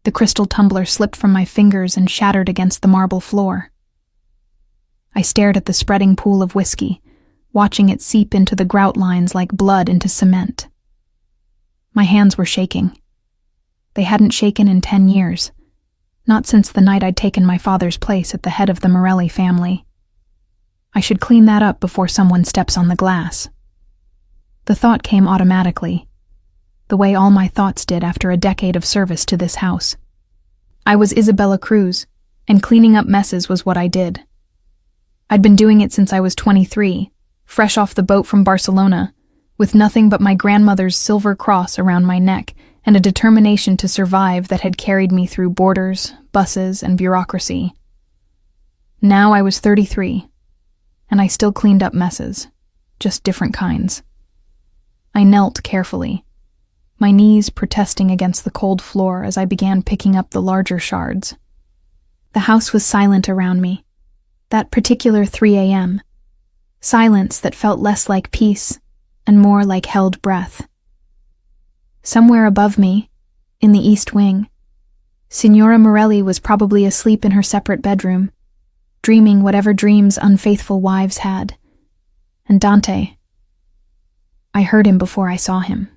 The crystal tumbler slipped from my fingers and shattered against the marble floor. I stared at the spreading pool of whiskey, watching it seep into the grout lines like blood into cement. My hands were shaking. They hadn't shaken in 10 years, not since the night I'd taken my father's place at the head of the Morelli family. I should clean that up before someone steps on the glass. The thought came automatically, the way all my thoughts did after a decade of service to this house. I was Isabella Cruz, and cleaning up messes was what I did. I'd been doing it since I was 23, fresh off the boat from Barcelona, with nothing but my grandmother's silver cross around my neck and a determination to survive that had carried me through borders, buses, and bureaucracy. Now I was 33, and I still cleaned up messes, just different kinds. I knelt carefully, my knees protesting against the cold floor as I began picking up the larger shards. The house was silent around me, that particular 3 a.m., silence that felt less like peace and more like held breath. Somewhere above me, in the east wing, Signora Morelli was probably asleep in her separate bedroom, dreaming whatever dreams unfaithful wives had. And Dante, I heard him before I saw him.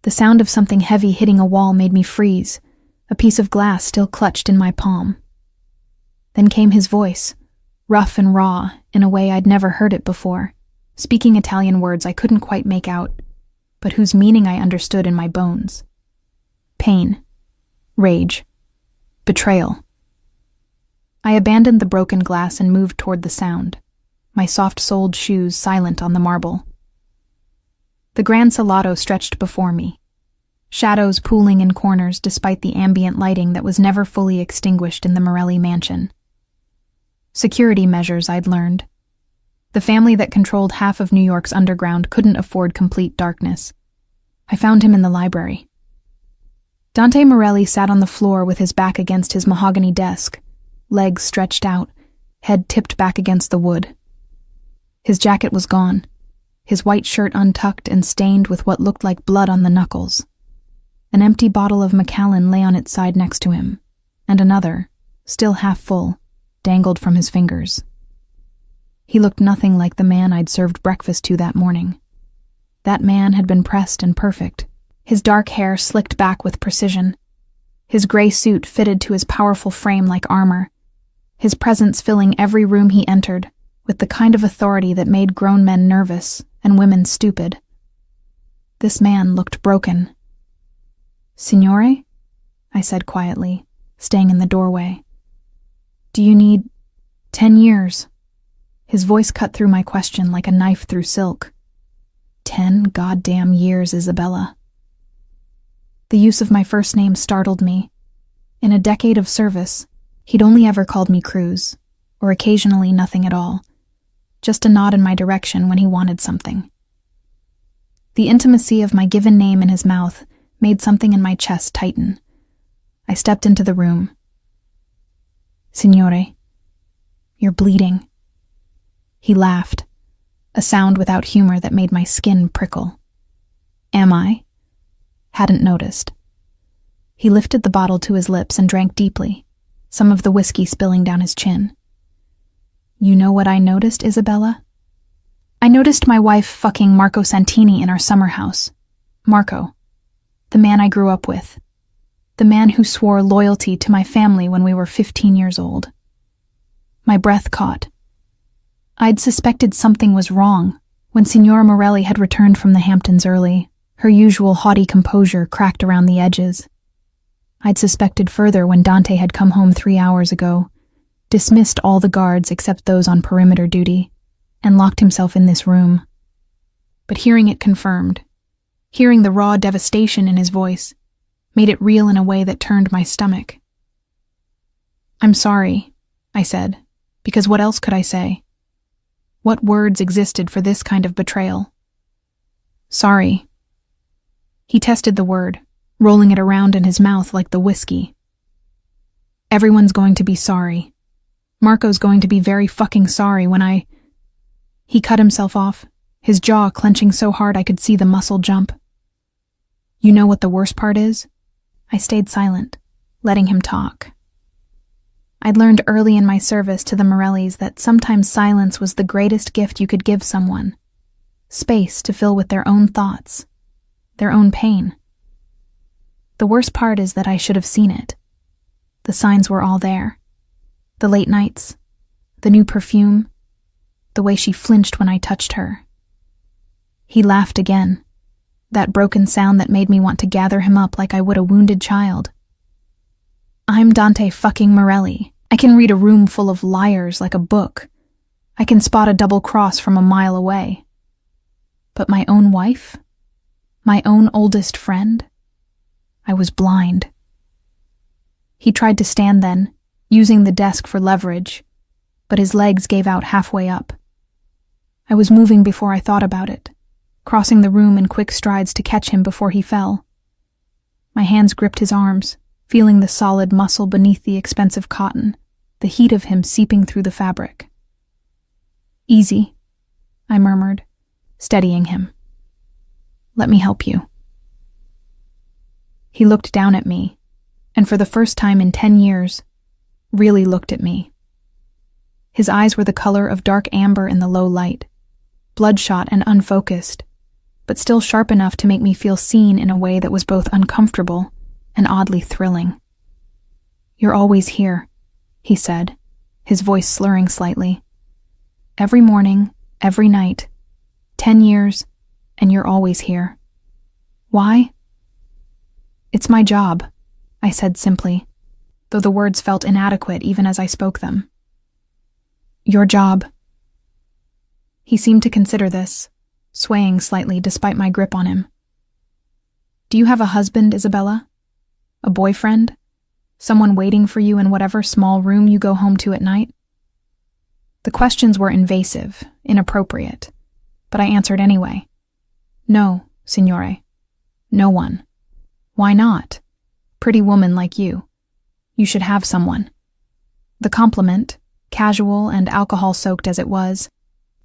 The sound of something heavy hitting a wall made me freeze, a piece of glass still clutched in my palm. Then came his voice, rough and raw, in a way I'd never heard it before, speaking Italian words I couldn't quite make out, but whose meaning I understood in my bones. Pain, rage, betrayal. I abandoned the broken glass and moved toward the sound, my soft-soled shoes silent on the marble. The Gran Salado stretched before me, shadows pooling in corners despite the ambient lighting that was never fully extinguished in the Morelli mansion. Security measures, I'd learned. The family that controlled half of New York's underground couldn't afford complete darkness. I found him in the library. Dante Morelli sat on the floor with his back against his mahogany desk, legs stretched out, head tipped back against the wood. His jacket was gone, his white shirt untucked and stained with what looked like blood on the knuckles. An empty bottle of Macallan lay on its side next to him, and another, still half full, dangled from his fingers. He looked nothing like the man I'd served breakfast to that morning. That man had been pressed and perfect, his dark hair slicked back with precision, his gray suit fitted to his powerful frame like armor, his presence filling every room he entered with the kind of authority that made grown men nervous and women stupid. This man looked broken. "Signore?" I said quietly, staying in the doorway. "Do you need 10 years?" His voice cut through my question like a knife through silk. 10 goddamn years, Isabella. The use of my first name startled me. In a decade of service, he'd only ever called me Cruz, or occasionally nothing at all, just a nod in my direction when he wanted something. The intimacy of my given name in his mouth made something in my chest tighten. I stepped into the room. "Signore, you're bleeding." He laughed, a sound without humor that made my skin prickle. "Am I?" Hadn't noticed. He lifted the bottle to his lips and drank deeply, some of the whiskey spilling down his chin. "You know what I noticed, Isabella? I noticed my wife fucking Marco Santini in our summer house. Marco, the man I grew up with. The man who swore loyalty to my family when we were 15 years old." My breath caught. I'd suspected something was wrong when Signora Morelli had returned from the Hamptons early, her usual haughty composure cracked around the edges. I'd suspected further when Dante had come home 3 hours ago, dismissed all the guards except those on perimeter duty, and locked himself in this room. But hearing it confirmed, hearing the raw devastation in his voice, made it real in a way that turned my stomach. "I'm sorry," I said, because what else could I say? What words existed for this kind of betrayal? "Sorry." He tested the word, rolling it around in his mouth like the whiskey. "Everyone's going to be sorry. Marco's going to be very fucking sorry when I—" He cut himself off, his jaw clenching so hard I could see the muscle jump. "You know what the worst part is? I stayed silent, letting him talk. I'd learned early in my service to the Morellis that sometimes silence was the greatest gift you could give someone. Space to fill with their own thoughts, their own pain. The worst part is that I should have seen it. The signs were all there. The late nights, the new perfume, the way she flinched when I touched her. He laughed again, that broken sound that made me want to gather him up like I would a wounded child. I'm Dante fucking Morelli. I can read a room full of liars like a book. I can spot a double cross from a mile away. But my own wife? My own oldest friend? I was blind. He tried to stand then, using the desk for leverage, but his legs gave out halfway up. I was moving before I thought about it, crossing the room in quick strides to catch him before he fell. My hands gripped his arms, feeling the solid muscle beneath the expensive cotton, the heat of him seeping through the fabric. Easy, I murmured, steadying him. Let me help you. He looked down at me, and for the first time in 10 years, really looked at me. His eyes were the color of dark amber in the low light, bloodshot and unfocused, but still sharp enough to make me feel seen in a way that was both uncomfortable and oddly thrilling. You're always here, he said, his voice slurring slightly. Every morning, every night, 10 years, and you're always here. Why? It's my job, I said simply, though the words felt inadequate even as I spoke them. Your job. He seemed to consider this, swaying slightly despite my grip on him. Do you have a husband, Isabella? A boyfriend? Someone waiting for you in whatever small room you go home to at night? The questions were invasive, inappropriate, but I answered anyway. No, signore. No one. Why not? Pretty woman like you. You should have someone. The compliment, casual and alcohol-soaked as it was,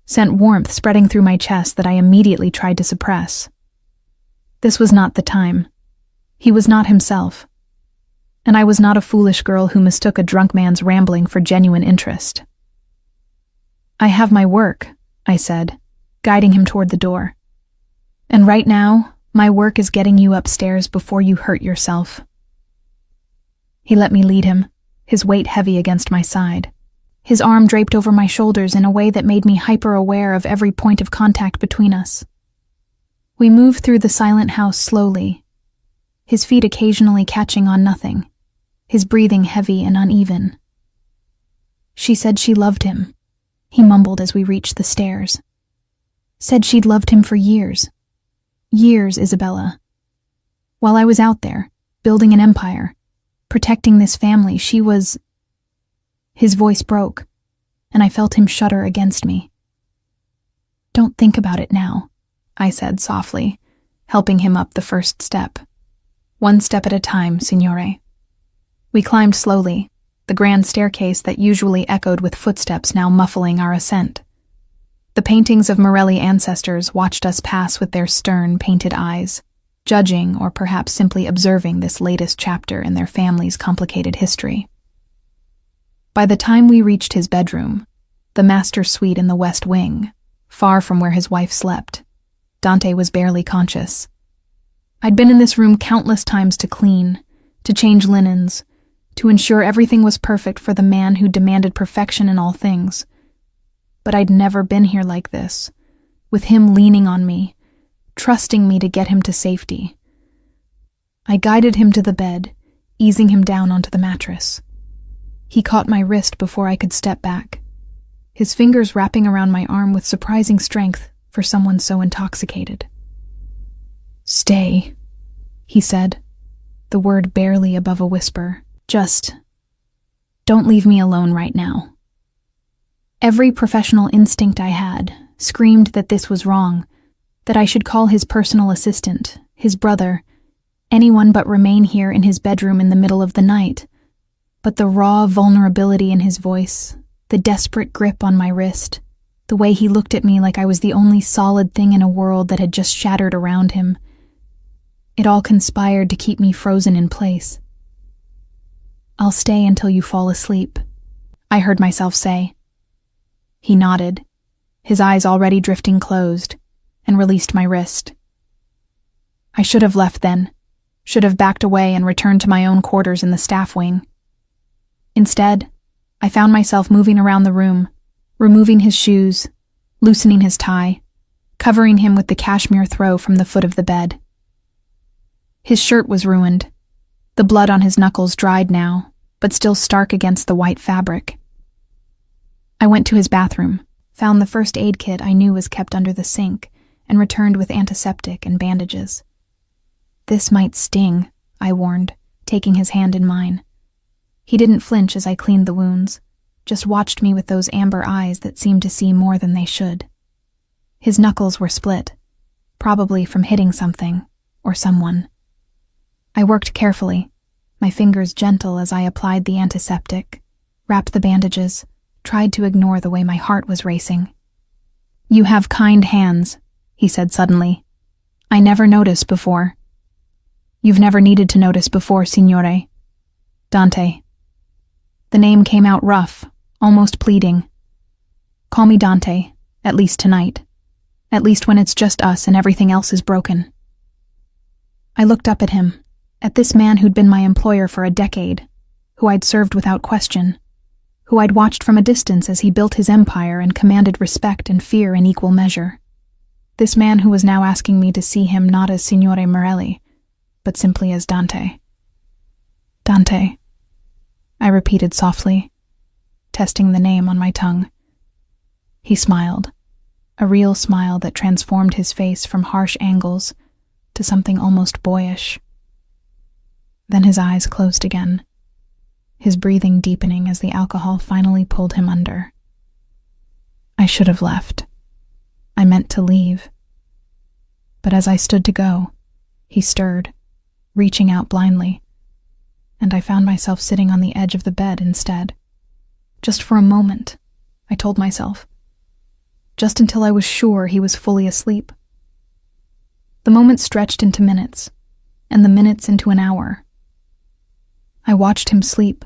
sent warmth spreading through my chest that I immediately tried to suppress. This was not the time. He was not himself. And I was not a foolish girl who mistook a drunk man's rambling for genuine interest. I have my work, I said, guiding him toward the door. And right now, my work is getting you upstairs before you hurt yourself. He let me lead him, his weight heavy against my side. His arm draped over my shoulders in a way that made me hyper-aware of every point of contact between us. We moved through the silent house slowly, his feet occasionally catching on nothing, his breathing heavy and uneven. She said she loved him, he mumbled as we reached the stairs. Said she'd loved him for years. Years, Isabella. While I was out there, building an empire, protecting this family, she was... His voice broke, and I felt him shudder against me. Don't think about it now, I said softly, helping him up the first step. One step at a time, signore. We climbed slowly, the grand staircase that usually echoed with footsteps now muffling our ascent. The paintings of Morelli ancestors watched us pass with their stern, painted eyes, judging or perhaps simply observing this latest chapter in their family's complicated history. By the time we reached his bedroom, the master suite in the west wing, far from where his wife slept, Dante was barely conscious. I'd been in this room countless times to clean, to change linens, to ensure everything was perfect for the man who demanded perfection in all things. But I'd never been here like this, with him leaning on me, trusting me to get him to safety. I guided him to the bed, easing him down onto the mattress. He caught my wrist before I could step back, his fingers wrapping around my arm with surprising strength for someone so intoxicated. Stay, he said, the word barely above a whisper. Just, don't leave me alone right now. Every professional instinct I had screamed that this was wrong, that I should call his personal assistant, his brother, anyone but remain here in his bedroom in the middle of the night. But the raw vulnerability in his voice, the desperate grip on my wrist, the way he looked at me like I was the only solid thing in a world that had just shattered around him, It all conspired to keep me frozen in place. "I'll stay until you fall asleep," I heard myself say. He nodded, his eyes already drifting closed, and released my wrist. I should have left then, should have backed away and returned to my own quarters in the staff wing. Instead, I found myself moving around the room, removing his shoes, loosening his tie, covering him with the cashmere throw from the foot of the bed. His shirt was ruined, the blood on his knuckles dried now, but still stark against the white fabric. I went to his bathroom, found the first aid kit I knew was kept under the sink, and returned with antiseptic and bandages. "This might sting," I warned, taking his hand in mine. He didn't flinch as I cleaned the wounds, just watched me with those amber eyes that seemed to see more than they should. His knuckles were split, probably from hitting something or someone. I worked carefully, my fingers gentle as I applied the antiseptic, wrapped the bandages, tried to ignore the way my heart was racing. "You have kind hands," he said suddenly. "I never noticed before." "You've never needed to notice before, signore." "Dante." The name came out rough, almost pleading. "Call me Dante, at least tonight. At least when it's just us and everything else is broken." I looked up at him, at this man who'd been my employer for a decade, who I'd served without question, who I'd watched from a distance as he built his empire and commanded respect and fear in equal measure. This man who was now asking me to see him not as Signore Morelli, but simply as Dante. "Dante," I repeated softly, testing the name on my tongue. He smiled, a real smile that transformed his face from harsh angles to something almost boyish. Then his eyes closed again, his breathing deepening as the alcohol finally pulled him under. I should have left. I meant to leave. But as I stood to go, he stirred, reaching out blindly, and I found myself sitting on the edge of the bed instead. Just for a moment, I told myself. Just until I was sure he was fully asleep. The moment stretched into minutes, and the minutes into an hour. I watched him sleep,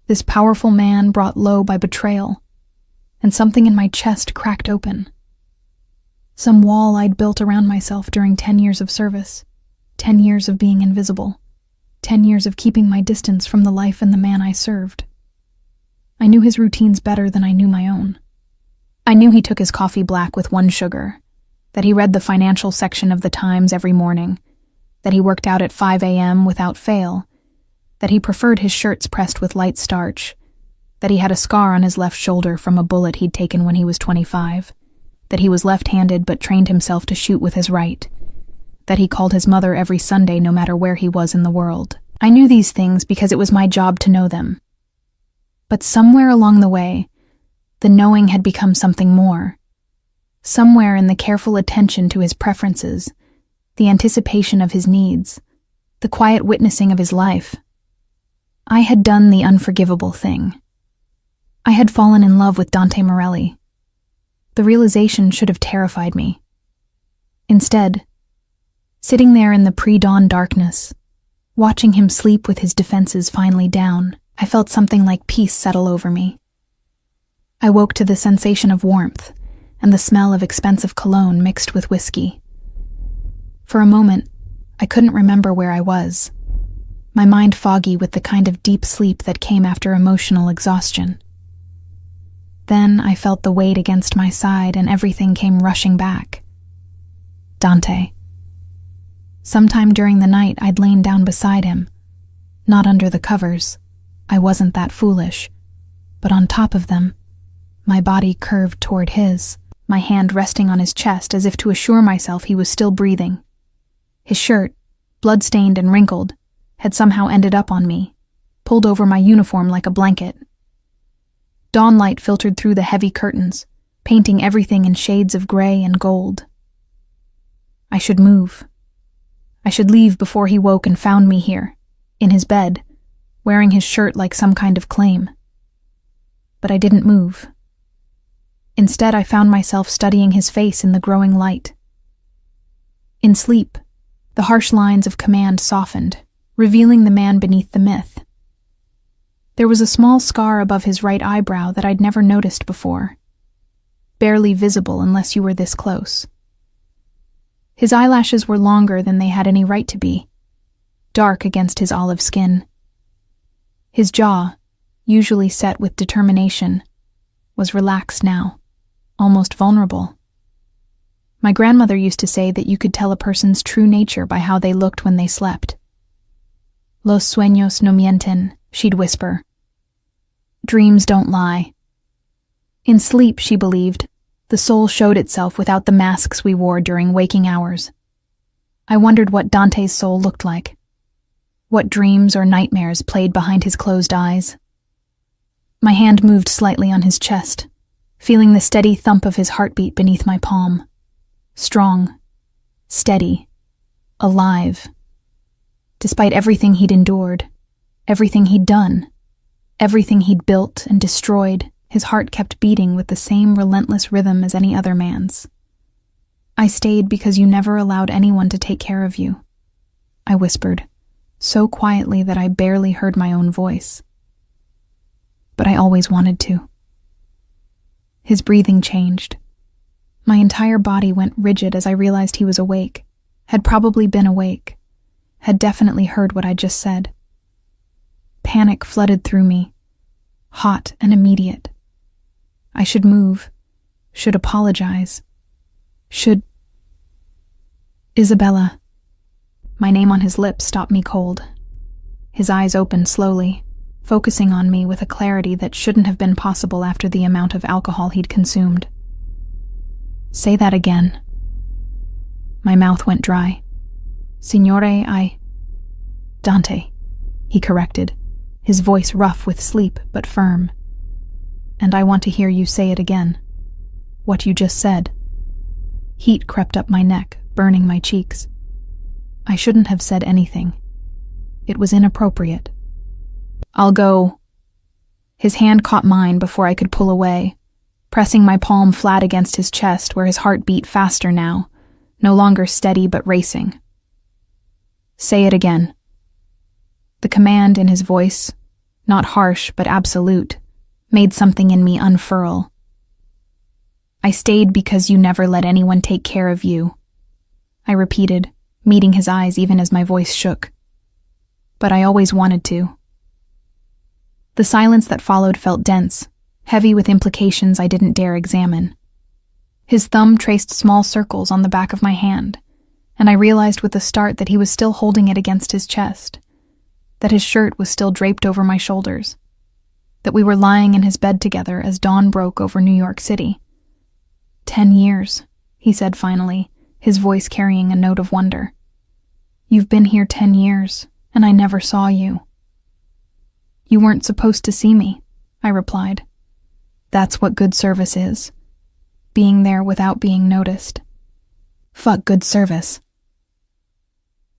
this powerful man brought low by betrayal, and something in my chest cracked open. Some wall I'd built around myself during 10 years of service, 10 years of being invisible, 10 years of keeping my distance from the life and the man I served. I knew his routines better than I knew my own. I knew he took his coffee black with 1 sugar, that he read the financial section of the Times every morning, that he worked out at 5 a.m. without fail, that he preferred his shirts pressed with light starch, that he had a scar on his left shoulder from a bullet he'd taken when he was 25, that he was left-handed but trained himself to shoot with his right, that he called his mother every Sunday no matter where he was in the world. I knew these things because it was my job to know them. But somewhere along the way, the knowing had become something more. Somewhere in the careful attention to his preferences, the anticipation of his needs, the quiet witnessing of his life, I had done the unforgivable thing. I had fallen in love with Dante Morelli. The realization should have terrified me. Instead, sitting there in the pre-dawn darkness, watching him sleep with his defenses finally down, I felt something like peace settle over me. I woke to the sensation of warmth and the smell of expensive cologne mixed with whiskey. For a moment, I couldn't remember where I was, my mind foggy with the kind of deep sleep that came after emotional exhaustion. Then I felt the weight against my side and everything came rushing back. Dante. Sometime during the night I'd lain down beside him, not under the covers, I wasn't that foolish, but on top of them, my body curved toward his, my hand resting on his chest as if to assure myself he was still breathing. His shirt, blood-stained and wrinkled, had somehow ended up on me, pulled over my uniform like a blanket. Dawn light filtered through the heavy curtains, painting everything in shades of gray and gold. I should move. I should leave before he woke and found me here, in his bed, wearing his shirt like some kind of claim. But I didn't move. Instead, I found myself studying his face in the growing light. In sleep, The harsh lines of command softened, revealing the man beneath the myth. There was a small scar above his right eyebrow that I'd never noticed before, barely visible unless you were this close. His eyelashes were longer than they had any right to be, dark against his olive skin. His jaw, usually set with determination, was relaxed now, almost vulnerable. My grandmother used to say that you could tell a person's true nature by how they looked when they slept. Los sueños no mienten, she'd whisper. Dreams don't lie. In sleep, she believed, the soul showed itself without the masks we wore during waking hours. I wondered what Dante's soul looked like. What dreams or nightmares played behind his closed eyes. My hand moved slightly on his chest, feeling the steady thump of his heartbeat beneath my palm. Strong, steady, alive. Despite everything he'd endured, everything he'd done, everything he'd built and destroyed, his heart kept beating with the same relentless rhythm as any other man's. I stayed because you never allowed anyone to take care of you, I whispered, so quietly that I barely heard my own voice. But I always wanted to. His breathing changed. My entire body went rigid as I realized he was awake, had probably been awake, had definitely heard what I just said. Panic flooded through me, hot and immediate. I should move, should apologize, should... Isabella. My name on his lips stopped me cold. His eyes opened slowly, focusing on me with a clarity that shouldn't have been possible after the amount of alcohol he'd consumed. Say that again. My mouth went dry. Signore, Dante, he corrected, his voice rough with sleep but firm. And I want to hear you say it again. What you just said. Heat crept up my neck, burning my cheeks. I shouldn't have said anything. It was inappropriate. I'll go. His hand caught mine before I could pull away, pressing my palm flat against his chest where his heart beat faster now, no longer steady but racing. Say it again. The command in his voice, not harsh but absolute, made something in me unfurl. I stayed because you never let anyone take care of you, I repeated, meeting his eyes even as my voice shook. But I always wanted to. The silence that followed felt dense, heavy with implications I didn't dare examine. His thumb traced small circles on the back of my hand, and I realized with a start that he was still holding it against his chest, that his shirt was still draped over my shoulders, that we were lying in his bed together as dawn broke over New York City. 10 years, he said finally, his voice carrying a note of wonder. You've been here 10 years, and I never saw you. You weren't supposed to see me, I replied. That's what good service is. Being there without being noticed. Fuck good service.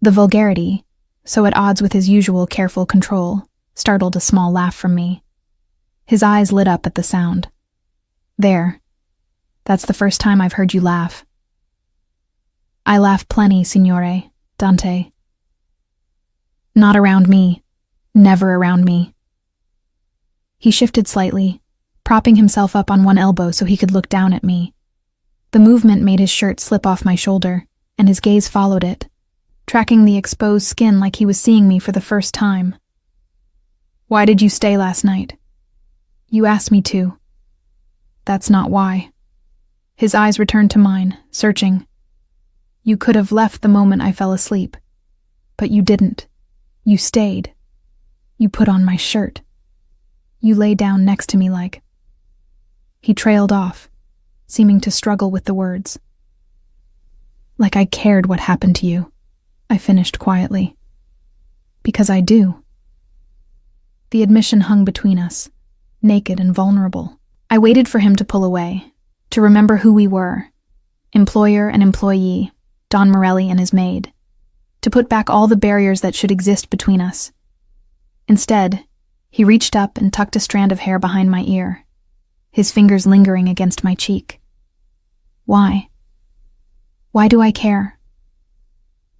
The vulgarity, so at odds with his usual careful control, startled a small laugh from me. His eyes lit up at the sound. There. That's the first time I've heard you laugh. I laugh plenty, signore, Dante. Not around me. Never around me. He shifted slightly, propping himself up on one elbow so he could look down at me. The movement made his shirt slip off my shoulder, and his gaze followed it, tracking the exposed skin like he was seeing me for the first time. Why did you stay last night? You asked me to. That's not why. His eyes returned to mine, searching. You could have left the moment I fell asleep, but you didn't. You stayed. You put on my shirt. You lay down next to me like... He trailed off, seeming to struggle with the words. Like I cared what happened to you, I finished quietly. Because I do. The admission hung between us, naked and vulnerable. I waited for him to pull away, to remember who we were, employer and employee, Don Morelli and his maid, to put back all the barriers that should exist between us. Instead, he reached up and tucked a strand of hair behind my ear, his fingers lingering against my cheek. Why? Why do I care?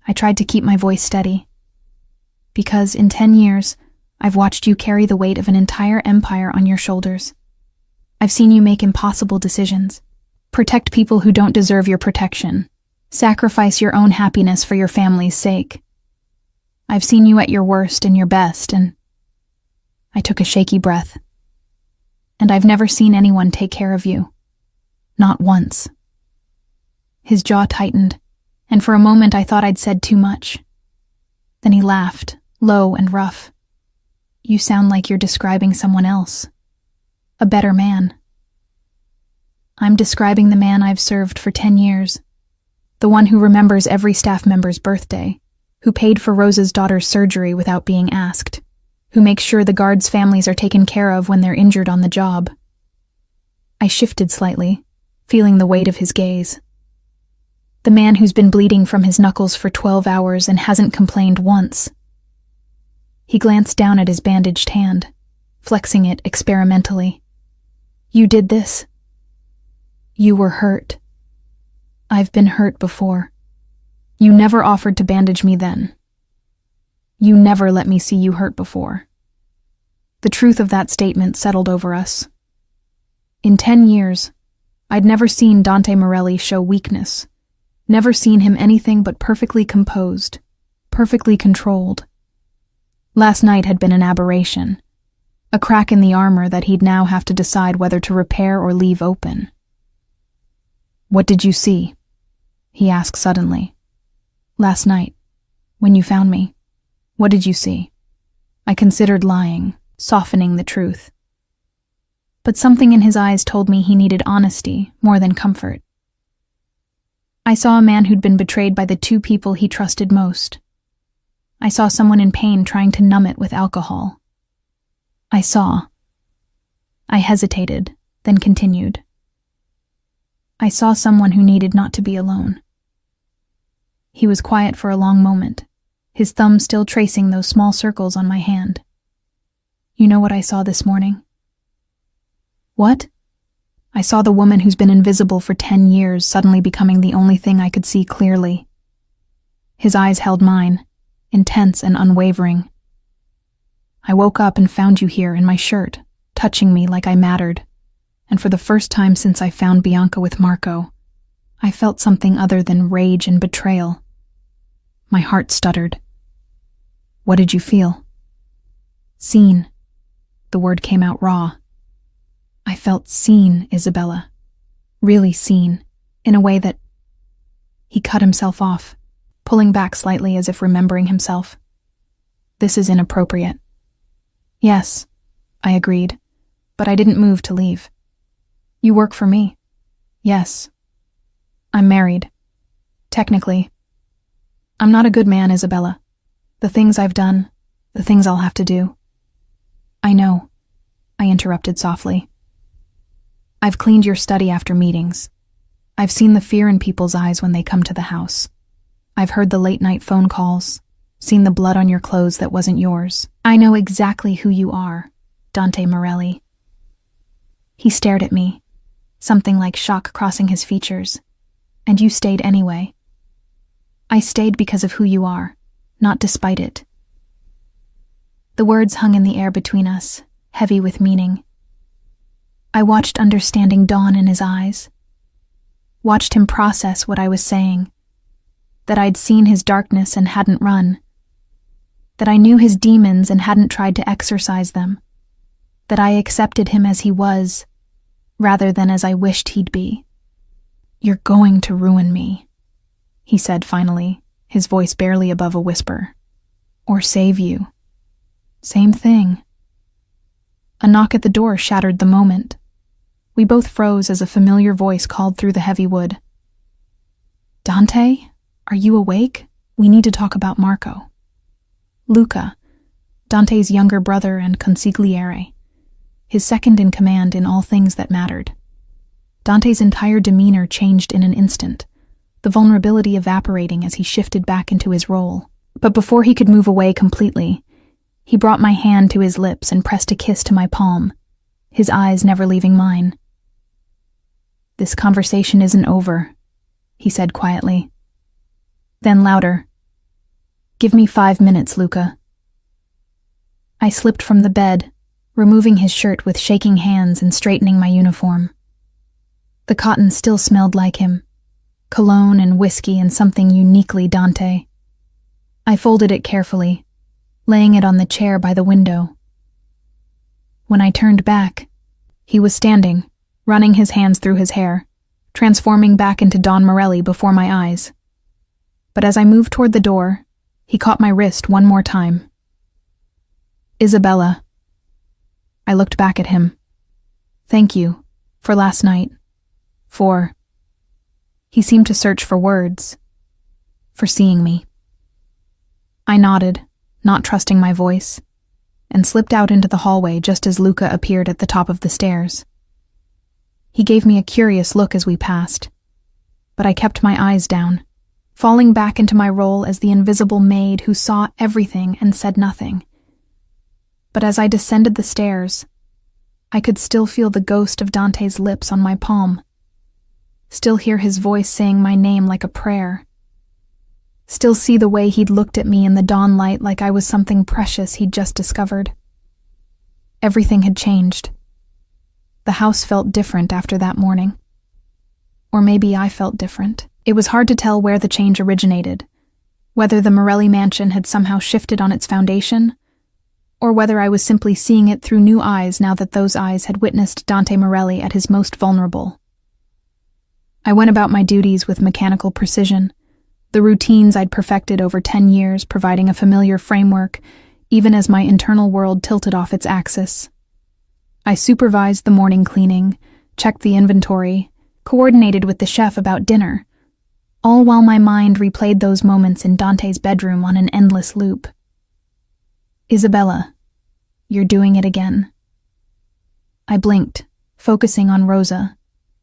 I tried to keep my voice steady. Because in 10 years, I've watched you carry the weight of an entire empire on your shoulders. I've seen you make impossible decisions. Protect people who don't deserve your protection. Sacrifice your own happiness for your family's sake. I've seen you at your worst and your best, and I took a shaky breath. And I've never seen anyone take care of you. Not once. His jaw tightened, and for a moment I thought I'd said too much. Then he laughed, low and rough. You sound like you're describing someone else. A better man. I'm describing the man I've served for 10 years. The one who remembers every staff member's birthday, who paid for Rose's daughter's surgery without being asked, who makes sure the guards' families are taken care of when they're injured on the job. I shifted slightly, feeling the weight of his gaze. The man who's been bleeding from his knuckles for 12 hours and hasn't complained once. He glanced down at his bandaged hand, flexing it experimentally. You did this. You were hurt. I've been hurt before. You never offered to bandage me then. You never let me see you hurt before. The truth of that statement settled over us. In 10 years, I'd never seen Dante Morelli show weakness, never seen him anything but perfectly composed, perfectly controlled. Last night had been an aberration, a crack in the armor that he'd now have to decide whether to repair or leave open. What did you see? He asked suddenly. Last night, when you found me, what did you see? I considered lying, softening the truth. But something in his eyes told me he needed honesty more than comfort. I saw a man who'd been betrayed by the two people he trusted most. I saw someone in pain trying to numb it with alcohol. I hesitated, then continued. I saw someone who needed not to be alone. He was quiet for a long moment, his thumb still tracing those small circles on my hand. You know what I saw this morning? What? I saw the woman who's been invisible for 10 years suddenly becoming the only thing I could see clearly. His eyes held mine, intense and unwavering. I woke up and found you here in my shirt, touching me like I mattered. And for the first time since I found Bianca with Marco, I felt something other than rage and betrayal. My heart stuttered. What did you feel? Seen. The word came out raw. I felt seen, Isabella. Really seen, in a way that... He cut himself off, pulling back slightly as if remembering himself. This is inappropriate. Yes, I agreed, but I didn't move to leave. You work for me. Yes. I'm married. Technically. I'm not a good man, Isabella. The things I've done, the things I'll have to do. I know, I interrupted softly. I've cleaned your study after meetings. I've seen the fear in people's eyes when they come to the house. I've heard the late-night phone calls, seen the blood on your clothes that wasn't yours. I know exactly who you are, Dante Morelli. He stared at me, something like shock crossing his features. And you stayed anyway. I stayed because of who you are, not despite it. The words hung in the air between us, heavy with meaning. I watched understanding dawn in his eyes. Watched him process what I was saying. That I'd seen his darkness and hadn't run. That I knew his demons and hadn't tried to exorcise them. That I accepted him as he was, rather than as I wished he'd be. You're going to ruin me, he said finally, his voice barely above a whisper. Or save you. Same thing. A knock at the door shattered the moment. We both froze as a familiar voice called through the heavy wood. Dante, are you awake? We need to talk about Marco. Luca, Dante's younger brother and consigliere, his second in command in all things that mattered. Dante's entire demeanor changed in an instant, the vulnerability evaporating as he shifted back into his role. But before he could move away completely, he brought my hand to his lips and pressed a kiss to my palm, his eyes never leaving mine. This conversation isn't over, he said quietly. Then louder, Give me 5 minutes, Luca. I slipped from the bed, removing his shirt with shaking hands and straightening my uniform. The cotton still smelled like him, cologne and whiskey and something uniquely Dante. I folded it carefully, laying it on the chair by the window. When I turned back, he was standing, running his hands through his hair, transforming back into Don Morelli before my eyes. But as I moved toward the door, he caught my wrist one more time. Isabella. I looked back at him. Thank you, for last night. He seemed to search for words. For seeing me. I nodded, not trusting my voice, and slipped out into the hallway just as Luca appeared at the top of the stairs. He gave me a curious look as we passed, but I kept my eyes down, falling back into my role as the invisible maid who saw everything and said nothing. But as I descended the stairs, I could still feel the ghost of Dante's lips on my palm, still hear his voice saying my name like a prayer, still see the way he'd looked at me in the dawn light like I was something precious he'd just discovered. Everything had changed. The house felt different after that morning. Or maybe I felt different. It was hard to tell where the change originated, whether the Morelli mansion had somehow shifted on its foundation, or whether I was simply seeing it through new eyes now that those eyes had witnessed Dante Morelli at his most vulnerable. I went about my duties with mechanical precision, the routines I'd perfected over 10 years providing a familiar framework, even as my internal world tilted off its axis. I supervised the morning cleaning, checked the inventory, coordinated with the chef about dinner, all while my mind replayed those moments in Dante's bedroom on an endless loop. Isabella, you're doing it again. I blinked, focusing on Rosa,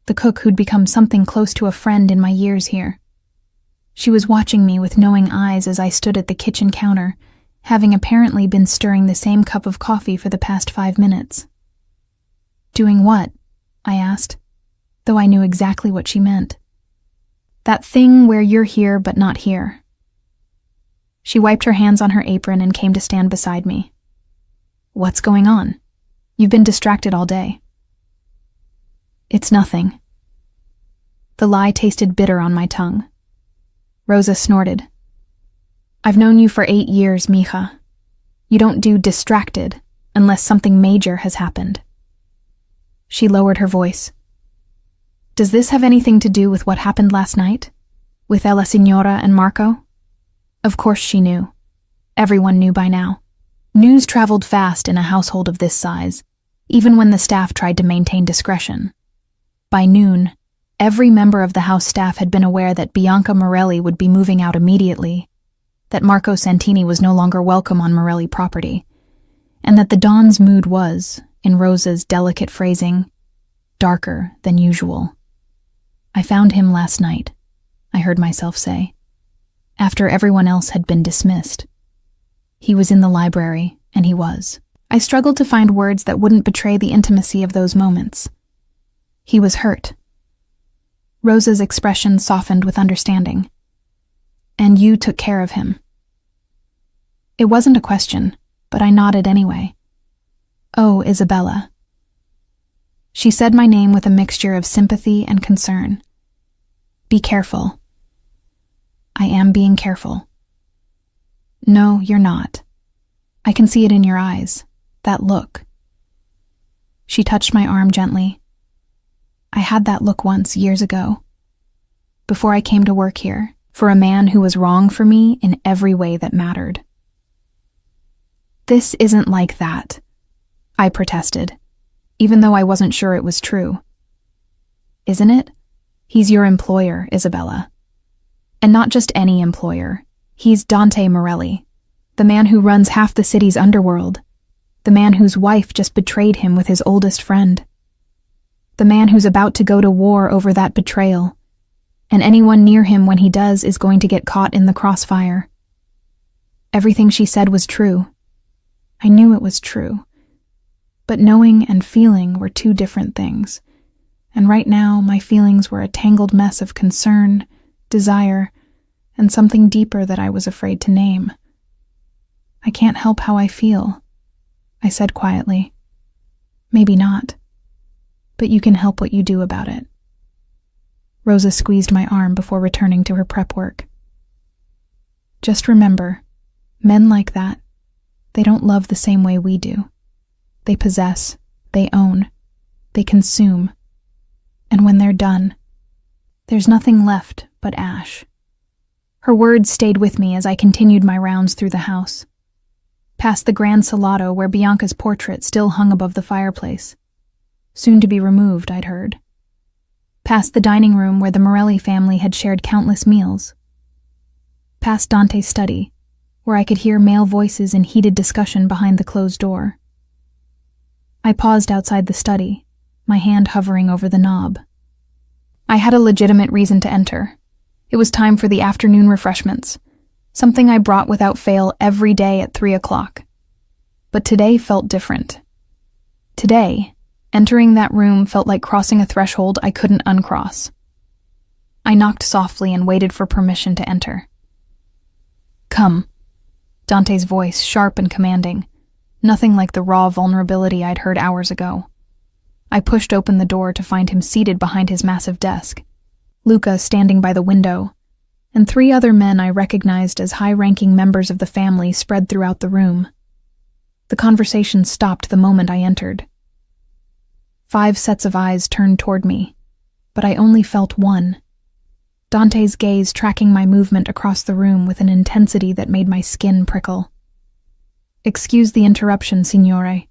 the cook who'd become something close to a friend in my years here. She was watching me with knowing eyes as I stood at the kitchen counter, having apparently been stirring the same cup of coffee for the past 5 minutes. Doing what? I asked, though I knew exactly what she meant. That thing where you're here but not here. She wiped her hands on her apron and came to stand beside me. What's going on? You've been distracted all day. It's nothing. The lie tasted bitter on my tongue. Rosa snorted. I've known you for 8 years, mija. You don't do distracted unless something major has happened. She lowered her voice. Does this have anything to do with what happened last night? With Ella Signora and Marco? Of course she knew. Everyone knew by now. News traveled fast in a household of this size, even when the staff tried to maintain discretion. By noon, every member of the house staff had been aware that Bianca Morelli would be moving out immediately, that Marco Santini was no longer welcome on Morelli property, and that the Don's mood was, in Rosa's delicate phrasing, darker than usual. I found him last night, I heard myself say, after everyone else had been dismissed. He was in the library, and he was. I struggled to find words that wouldn't betray the intimacy of those moments. He was hurt. Rosa's expression softened with understanding. And you took care of him. It wasn't a question, but I nodded anyway. Oh, Isabella. She said my name with a mixture of sympathy and concern. Be careful. I am being careful. No, you're not. I can see it in your eyes, that look. She touched my arm gently. I had that look once, years ago, before I came to work here, for a man who was wrong for me in every way that mattered. This isn't like that, I protested, even though I wasn't sure it was true. Isn't it? He's your employer, Isabella. And not just any employer. He's Dante Morelli, the man who runs half the city's underworld, the man whose wife just betrayed him with his oldest friend, the man who's about to go to war over that betrayal, and anyone near him when he does is going to get caught in the crossfire. Everything she said was true. I knew it was true. But knowing and feeling were two different things, and right now my feelings were a tangled mess of concern, desire, and something deeper that I was afraid to name. I can't help how I feel, I said quietly. Maybe not, but you can help what you do about it. Rosa squeezed my arm before returning to her prep work. Just remember, men like that, they don't love the same way we do. They possess, they own, they consume, and when they're done, there's nothing left but ash. Her words stayed with me as I continued my rounds through the house. Past the grand salotto where Bianca's portrait still hung above the fireplace. Soon to be removed, I'd heard. Past the dining room where the Morelli family had shared countless meals. Past Dante's study, where I could hear male voices in heated discussion behind the closed door. I paused outside the study, my hand hovering over the knob. I had a legitimate reason to enter. It was time for the afternoon refreshments, something I brought without fail every day at 3 o'clock. But today felt different. Today, entering that room felt like crossing a threshold I couldn't uncross. I knocked softly and waited for permission to enter. Come. Dante's voice, sharp and commanding, nothing like the raw vulnerability I'd heard hours ago. I pushed open the door to find him seated behind his massive desk, Luca standing by the window, and 3 other men I recognized as high-ranking members of the family spread throughout the room. The conversation stopped the moment I entered. 5 sets of eyes turned toward me, but I only felt one. Dante's gaze tracking my movement across the room with an intensity that made my skin prickle. Excuse the interruption, signore,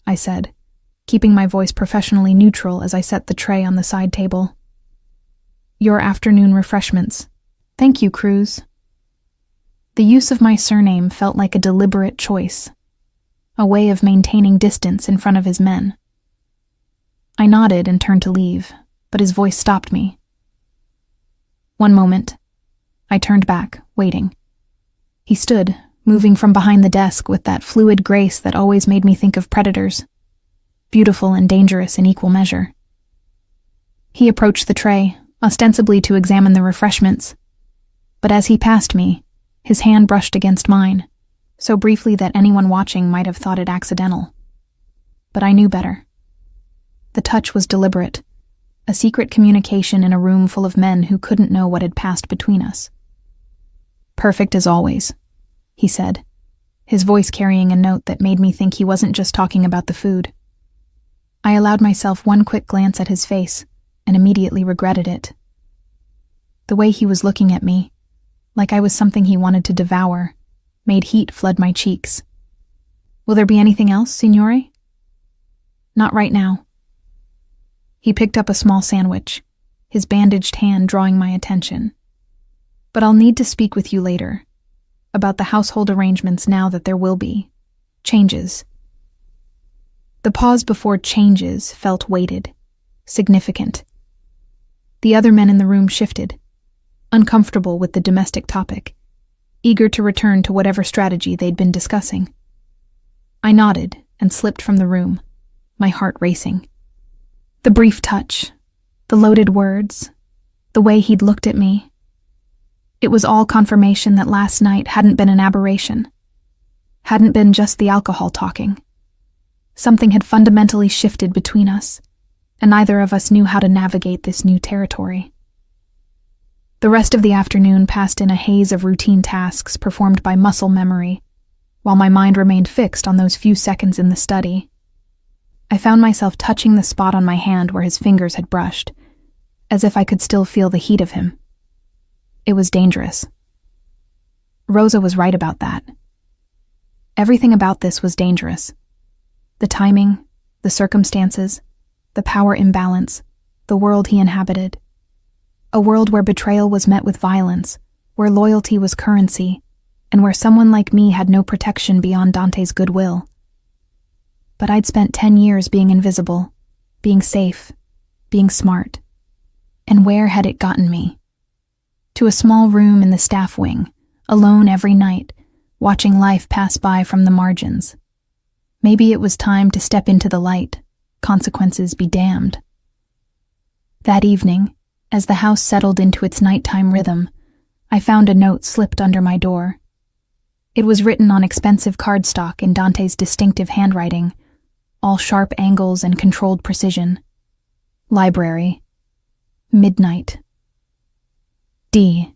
I said, keeping my voice professionally neutral as I set the tray on the side table. Your afternoon refreshments. Thank you, Cruz. The use of my surname felt like a deliberate choice, a way of maintaining distance in front of his men. I nodded and turned to leave, but his voice stopped me. One moment. I turned back, waiting. He stood, moving from behind the desk with that fluid grace that always made me think of predators, beautiful and dangerous in equal measure. He approached the tray, ostensibly to examine the refreshments, but as he passed me, his hand brushed against mine, so briefly that anyone watching might have thought it accidental. But I knew better. The touch was deliberate, a secret communication in a room full of men who couldn't know what had passed between us. Perfect as always, he said, his voice carrying a note that made me think he wasn't just talking about the food. I allowed myself one quick glance at his face and immediately regretted it. The way he was looking at me, like I was something he wanted to devour, made heat flood my cheeks. Will there be anything else, signore? Not right now. He picked up a small sandwich, his bandaged hand drawing my attention. But I'll need to speak with you later, about the household arrangements now that there will be changes. The pause before changes felt weighted, significant. The other men in the room shifted, uncomfortable with the domestic topic, eager to return to whatever strategy they'd been discussing. I nodded and slipped from the room, my heart racing. The brief touch, the loaded words, the way he'd looked at me. It was all confirmation that last night hadn't been an aberration, hadn't been just the alcohol talking. Something had fundamentally shifted between us, and neither of us knew how to navigate this new territory. The rest of the afternoon passed in a haze of routine tasks performed by muscle memory, while my mind remained fixed on those few seconds in the study. I found myself touching the spot on my hand where his fingers had brushed, as if I could still feel the heat of him. It was dangerous. Rosa was right about that. Everything about this was dangerous. The timing, the circumstances, the power imbalance, the world he inhabited. A world where betrayal was met with violence, where loyalty was currency, and where someone like me had no protection beyond Dante's goodwill. But I'd spent 10 years being invisible, being safe, being smart. And where had it gotten me? To a small room in the staff wing, alone every night, watching life pass by from the margins. Maybe it was time to step into the light, consequences be damned. That evening, as the house settled into its nighttime rhythm, I found a note slipped under my door. It was written on expensive cardstock in Dante's distinctive handwriting, all sharp angles and controlled precision. Library. Midnight. D.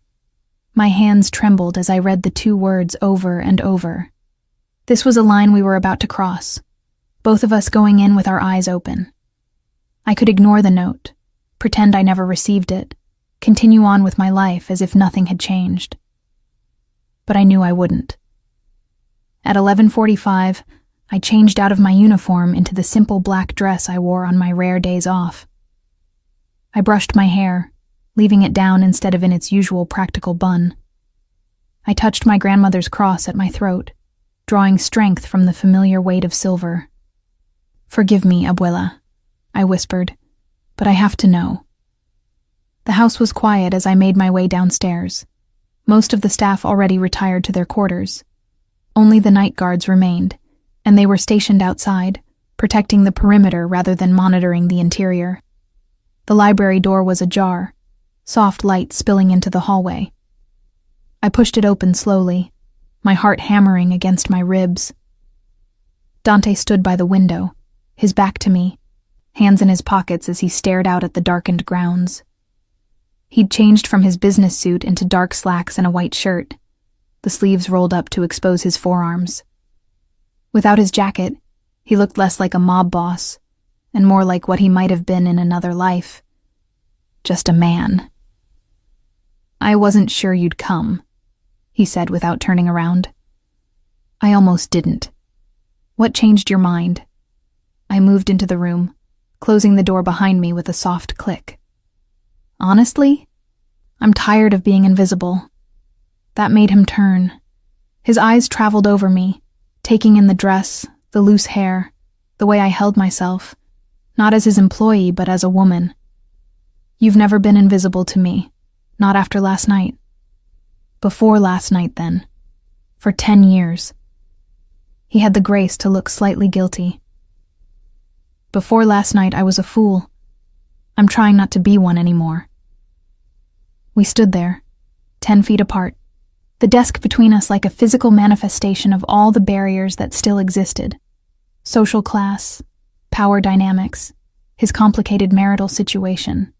My hands trembled as I read the 2 words over and over. This was a line we were about to cross, both of us going in with our eyes open. I could ignore the note, pretend I never received it, continue on with my life as if nothing had changed. But I knew I wouldn't. At 11:45, I changed out of my uniform into the simple black dress I wore on my rare days off. I brushed my hair, leaving it down instead of in its usual practical bun. I touched my grandmother's cross at my throat, drawing strength from the familiar weight of silver. "Forgive me, abuela," I whispered, "but I have to know." The house was quiet as I made my way downstairs. Most of the staff already retired to their quarters. Only the night guards remained, and they were stationed outside, protecting the perimeter rather than monitoring the interior. The library door was ajar, soft light spilling into the hallway. I pushed it open slowly, my heart hammering against my ribs. Dante stood by the window, his back to me, hands in his pockets as he stared out at the darkened grounds. He'd changed from his business suit into dark slacks and a white shirt, the sleeves rolled up to expose his forearms. Without his jacket, he looked less like a mob boss, and more like what he might have been in another life. Just a man. "I wasn't sure you'd come," he said without turning around. "I almost didn't. What changed your mind?" I moved into the room, closing the door behind me with a soft click. "Honestly, I'm tired of being invisible." That made him turn. His eyes traveled over me, taking in the dress, the loose hair, the way I held myself, not as his employee but as a woman. "You've never been invisible to me, not after last night." "Before last night, then. For 10 years. He had the grace to look slightly guilty. "Before last night, I was a fool. I'm trying not to be one anymore." We stood there, 10 feet apart, the desk between us like a physical manifestation of all the barriers that still existed. Social class, power dynamics, his complicated marital situation,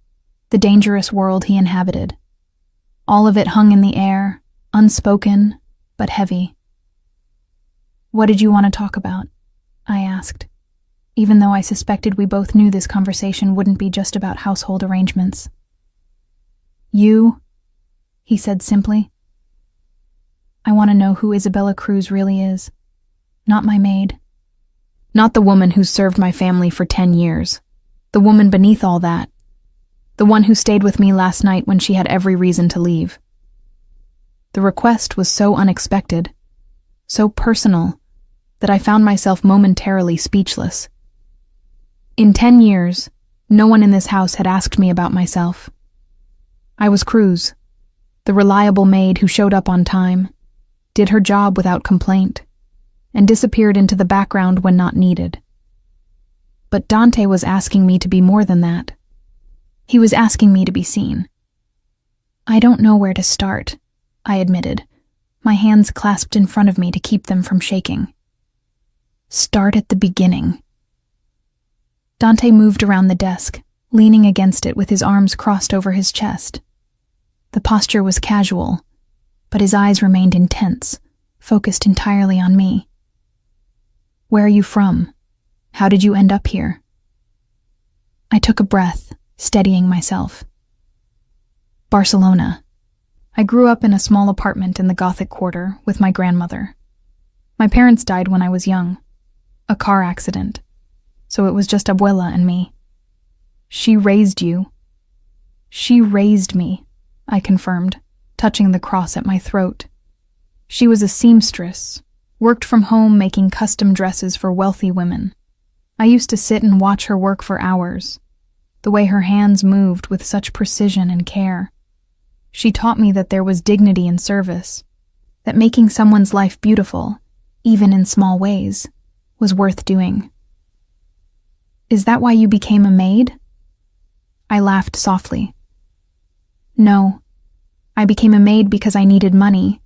the dangerous world he inhabited. All of it hung in the air, unspoken, but heavy. "What did you want to talk about?" I asked, even though I suspected we both knew this conversation wouldn't be just about household arrangements. "You," he said simply. "I want to know who Isabella Cruz really is. Not my maid. Not the woman who's served my family for 10 years. The woman beneath all that. The one who stayed with me last night when she had every reason to leave." The request was so unexpected, so personal, that I found myself momentarily speechless. In 10 years, no one in this house had asked me about myself. I was Cruz, the reliable maid who showed up on time, did her job without complaint, and disappeared into the background when not needed. But Dante was asking me to be more than that. He was asking me to be seen. "I don't know where to start," I admitted, my hands clasped in front of me to keep them from shaking. "Start at the beginning." Dante moved around the desk, leaning against it with his arms crossed over his chest. The posture was casual, but his eyes remained intense, focused entirely on me. "Where are you from? How did you end up here?" I took a breath, steadying myself. "Barcelona. I grew up in a small apartment in the Gothic Quarter with my grandmother. My parents died when I was young. A car accident. So it was just abuela and me." "She raised you." "She raised me," I confirmed, touching the cross at my throat. "She was a seamstress, worked from home making custom dresses for wealthy women. I used to sit and watch her work for hours, the way her hands moved with such precision and care. She taught me that there was dignity in service, that making someone's life beautiful, even in small ways, was worth doing." "Is that why you became a maid?" I laughed softly. "No. I became a maid because I needed money,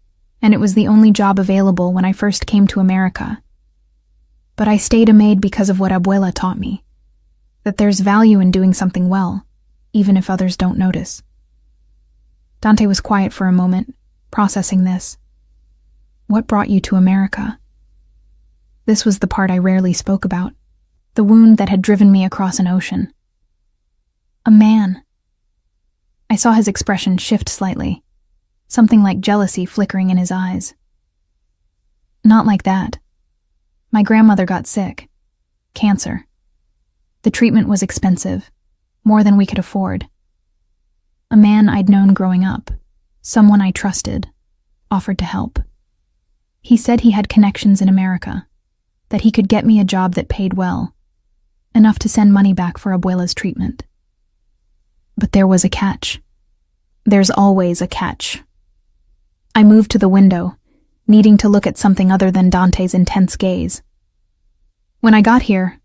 and it was the only job available when I first came to America. But I stayed a maid because of what Abuela taught me, that there's value in doing something well, even if others don't notice. Dante was quiet for a moment, processing this. What brought you to America? This was the part I rarely spoke about, the wound that had driven me across an ocean. A man. I saw his expression shift slightly, something like jealousy flickering in his eyes. Not like that. My grandmother got sick. Cancer. The treatment was expensive, more than we could afford. A man I'd known growing up, someone I trusted, offered to help. He said he had connections in America, that he could get me a job that paid well, enough to send money back for Abuela's treatment. But there was a catch. There's always a catch. I moved to the window, needing to look at something other than Dante's intense gaze. When I got here,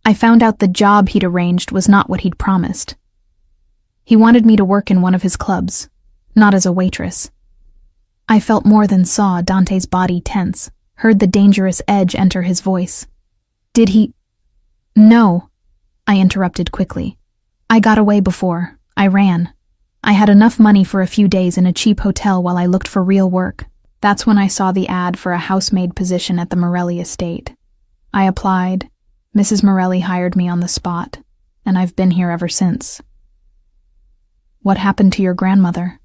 I found out the job he'd arranged was not what he'd promised. He wanted me to work in one of his clubs, not as a waitress. I felt more than saw Dante's body tense, heard the dangerous edge enter his voice. Did he— No, I interrupted quickly. I got away before. I ran. I had enough money for a few days in a cheap hotel while I looked for real work. That's when I saw the ad for a housemaid position at the Morelli estate. I applied. Mrs. Morelli hired me on the spot, and I've been here ever since. What happened to your grandmother?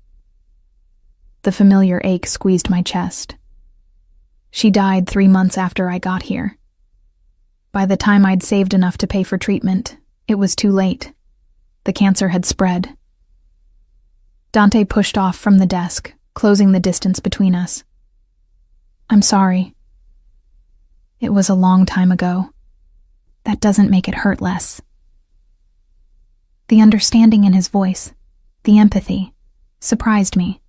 The familiar ache squeezed my chest. She died 3 months after I got here. By the time I'd saved enough to pay for treatment, it was too late. The cancer had spread. Dante pushed off from the desk, closing the distance between us. I'm sorry. It was a long time ago. That doesn't make it hurt less. The understanding in his voice, the empathy, surprised me.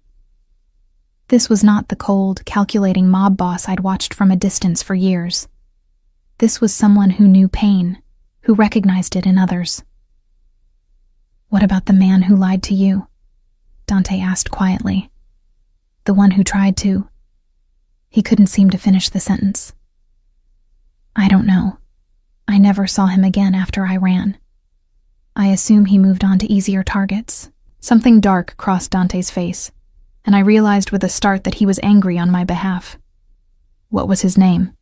This was not the cold, calculating mob boss I'd watched from a distance for years. This was someone who knew pain, who recognized it in others. What about the man who lied to you? Dante asked quietly. The one who tried to. He couldn't seem to finish the sentence. I don't know. I never saw him again after I ran. I assume he moved on to easier targets. Something dark crossed Dante's face, and I realized with a start that he was angry on my behalf. What was his name?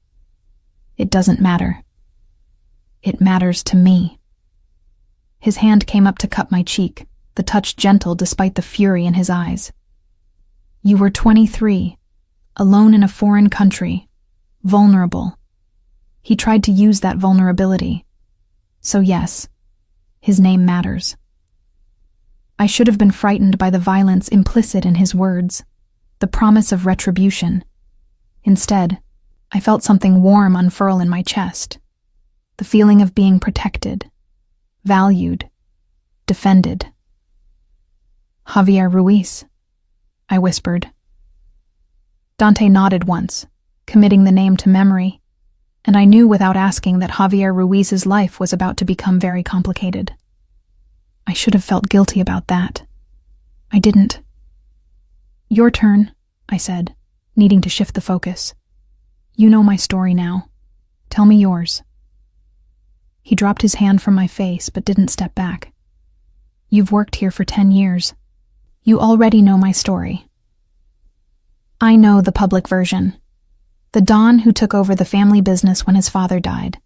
It doesn't matter. It matters to me. His hand came up to cup my cheek, the touch gentle despite the fury in his eyes. You were 23, alone in a foreign country, vulnerable. He tried to use that vulnerability. So yes, his name matters. I should have been frightened by the violence implicit in his words, the promise of retribution. Instead, I felt something warm unfurl in my chest, the feeling of being protected, valued, defended. Javier Ruiz, I whispered. Dante nodded once, committing the name to memory, and I knew without asking that Javier Ruiz's life was about to become very complicated. I should have felt guilty about that. I didn't. Your turn, I said, needing to shift the focus. You know my story now. Tell me yours. He dropped his hand from my face but didn't step back. You've worked here for 10 years. You already know my story. I know the public version. The Don who took over the family business when his father died.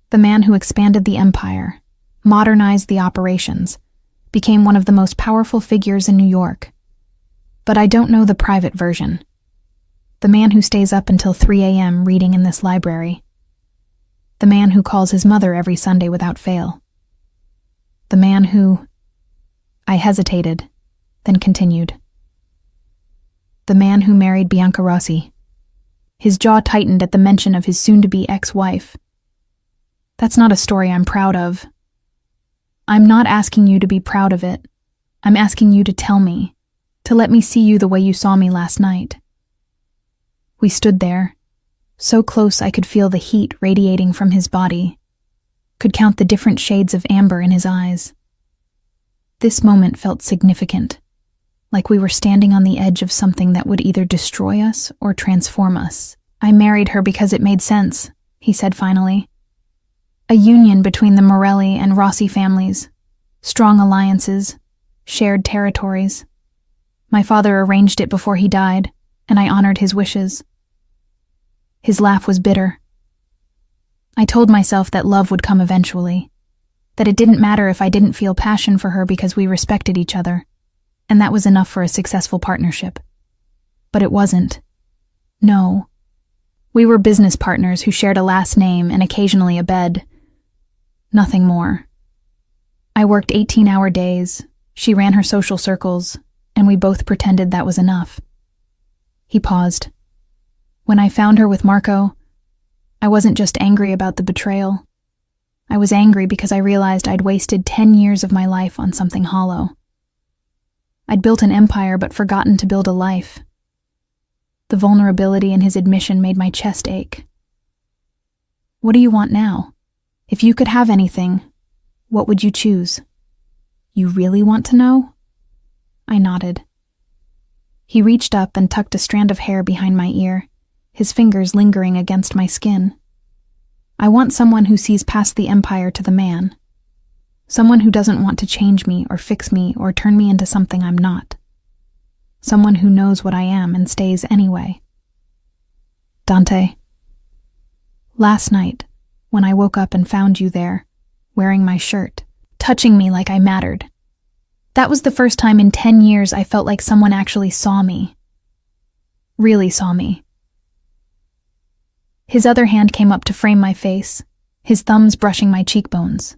The man who expanded the empire, modernized the operations, became one of the most powerful figures in New York. But I don't know the private version. The man who stays up until 3 a.m. reading in this library. The man who calls his mother every Sunday without fail. The man who— I hesitated, then continued. The man who married Bianca Rossi. His jaw tightened at the mention of his soon-to-be ex-wife. That's not a story I'm proud of. I'm not asking you to be proud of it. I'm asking you to tell me, to let me see you the way you saw me last night. We stood there, so close I could feel the heat radiating from his body, could count the different shades of amber in his eyes. This moment felt significant. like we were standing on the edge of something that would either destroy us or transform us. "I married her because it made sense," he said finally. "A union between the Morelli and Rossi families. Strong alliances, shared territories. My father arranged it before he died, and I honored his wishes." His laugh was bitter. I told myself that love would come eventually, that it didn't matter if I didn't feel passion for her because we respected each other, and that was enough for a successful partnership. But it wasn't. No. We were business partners who shared a last name and occasionally a bed. Nothing more. I worked 18-hour days, she ran her social circles, and we both pretended that was enough. He paused. When I found her with Marco, I wasn't just angry about the betrayal. I was angry because I realized I'd wasted 10 years of my life on something hollow. I'd built an empire but forgotten to build a life. The vulnerability in his admission made my chest ache. "What do you want now? If you could have anything, what would you choose?" "You really want to know?" I nodded. He reached up and tucked a strand of hair behind my ear, his fingers lingering against my skin. "I want someone who sees past the empire to the man. Someone who doesn't want to change me or fix me or turn me into something I'm not. Someone who knows what I am and stays anyway." "Dante, last night, when I woke up and found you there, wearing my shirt, touching me like I mattered, that was the first time in 10 years I felt like someone actually saw me. Really saw me." His other hand came up to frame my face, his thumbs brushing my cheekbones.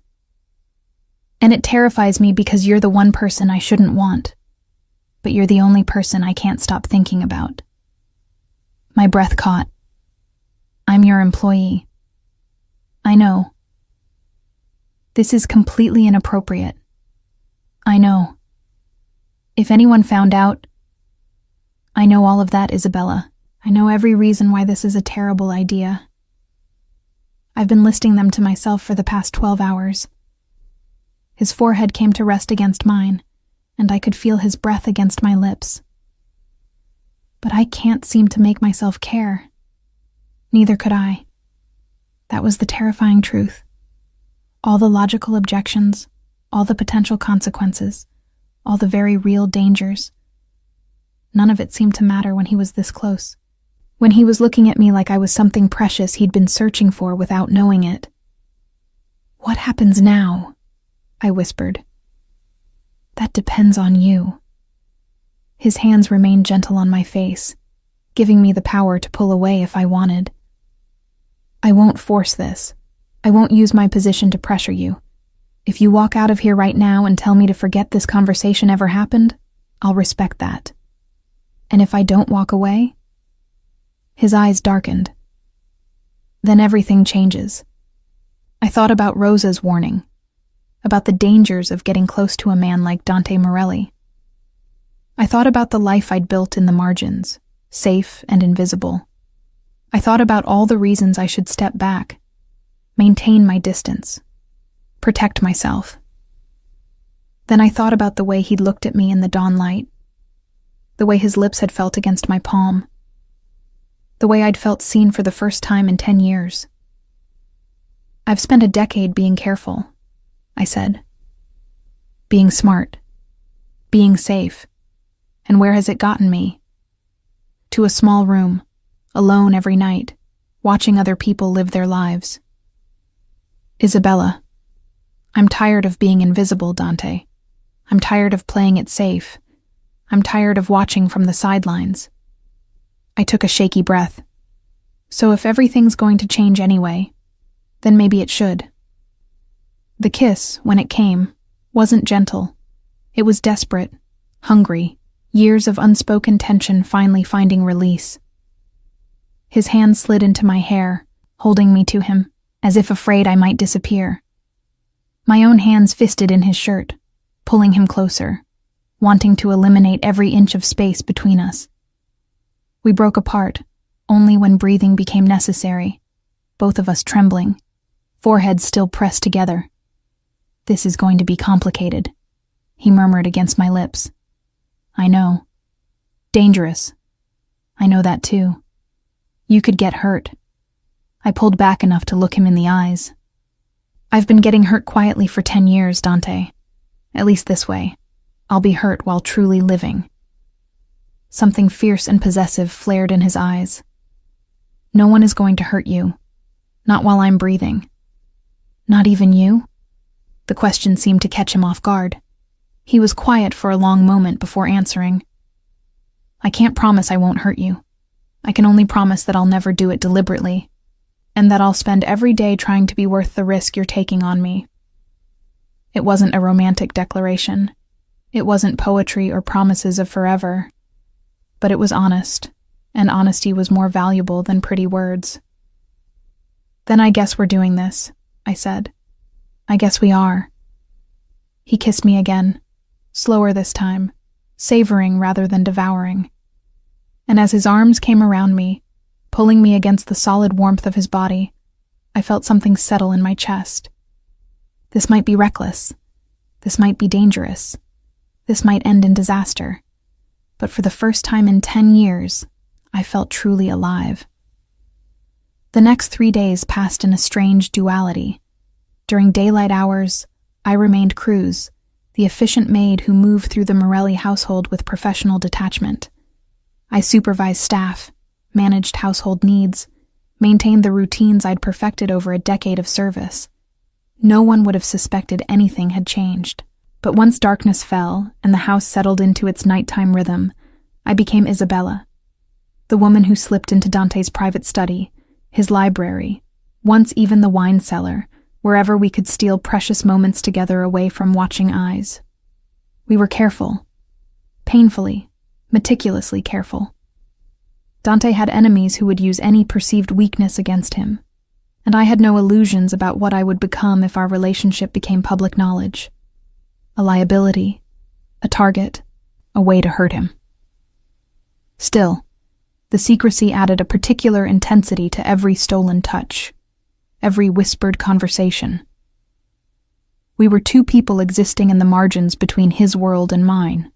"And it terrifies me because you're the one person I shouldn't want, but you're the only person I can't stop thinking about." My breath caught. "I'm your employee." "I know. This is completely inappropriate. I know. If anyone found out..." "I know all of that, Isabella. I know every reason why this is a terrible idea. I've been listing them to myself for the past 12 hours. His forehead came to rest against mine, and I could feel his breath against my lips. But I can't seem to make myself care. Neither could I. That was the terrifying truth. All the logical objections, all the potential consequences, all the very real dangers. None of it seemed to matter when he was this close. When he was looking at me like I was something precious he'd been searching for without knowing it. "What happens now?" I whispered. "That depends on you." His hands remained gentle on my face, giving me the power to pull away if I wanted. "I won't force this. I won't use my position to pressure you. If you walk out of here right now and tell me to forget this conversation ever happened, I'll respect that. And if I don't walk away..." His eyes darkened. "Then everything changes." I thought about Rosa's warning, about the dangers of getting close to a man like Dante Morelli. I thought about the life I'd built in the margins, safe and invisible. I thought about all the reasons I should step back, maintain my distance, protect myself. Then I thought about the way he'd looked at me in the dawn light, the way his lips had felt against my palm, the way I'd felt seen for the first time in 10 years. "I've spent a decade being careful," I said. "Being smart, being safe. And where has it gotten me? To a small room, alone every night, watching other people live their lives. Isabella, I'm tired of being invisible, Dante. I'm tired of playing it safe. I'm tired of watching from the sidelines." I took a shaky breath. "So if everything's going to change anyway, then maybe it should." The kiss, when it came, wasn't gentle. It was desperate, hungry, years of unspoken tension finally finding release. His hand slid into my hair, holding me to him, as if afraid I might disappear. My own hands fisted in his shirt, pulling him closer, wanting to eliminate every inch of space between us. We broke apart, only when breathing became necessary, both of us trembling, foreheads still pressed together. "This is going to be complicated," he murmured against my lips. I know. Dangerous. I know that too. You could get hurt. I pulled back enough to look him in the eyes. I've been getting hurt quietly for 10 years, Dante. At least this way. I'll be hurt while truly living. Something fierce and possessive flared in his eyes. No one is going to hurt you. Not while I'm breathing. Not even you? The question seemed to catch him off guard. He was quiet for a long moment before answering. I can't promise I won't hurt you. I can only promise that I'll never do it deliberately, and that I'll spend every day trying to be worth the risk you're taking on me. It wasn't a romantic declaration. It wasn't poetry or promises of forever. But it was honest, and honesty was more valuable than pretty words. Then I guess we're doing this, I said. I guess we are. He kissed me again, slower this time, savoring rather than devouring. And as his arms came around me, pulling me against the solid warmth of his body, I felt something settle in my chest. This might be reckless. This might be dangerous. This might end in disaster. But for the first time in 10 years, I felt truly alive. The next 3 days passed in a strange duality. During daylight hours, I remained Cruz, the efficient maid who moved through the Morelli household with professional detachment. I supervised staff, managed household needs, maintained the routines I'd perfected over a decade of service. No one would have suspected anything had changed. But once darkness fell and the house settled into its nighttime rhythm, I became Isabella, the woman who slipped into Dante's private study, his library, once even the wine cellar, wherever we could steal precious moments together away from watching eyes. We were careful. Painfully, meticulously careful. Dante had enemies who would use any perceived weakness against him, and I had no illusions about what I would become if our relationship became public knowledge. A liability, a target, a way to hurt him. Still, the secrecy added a particular intensity to every stolen touch, every whispered conversation. We were two people existing in the margins between his world and mine,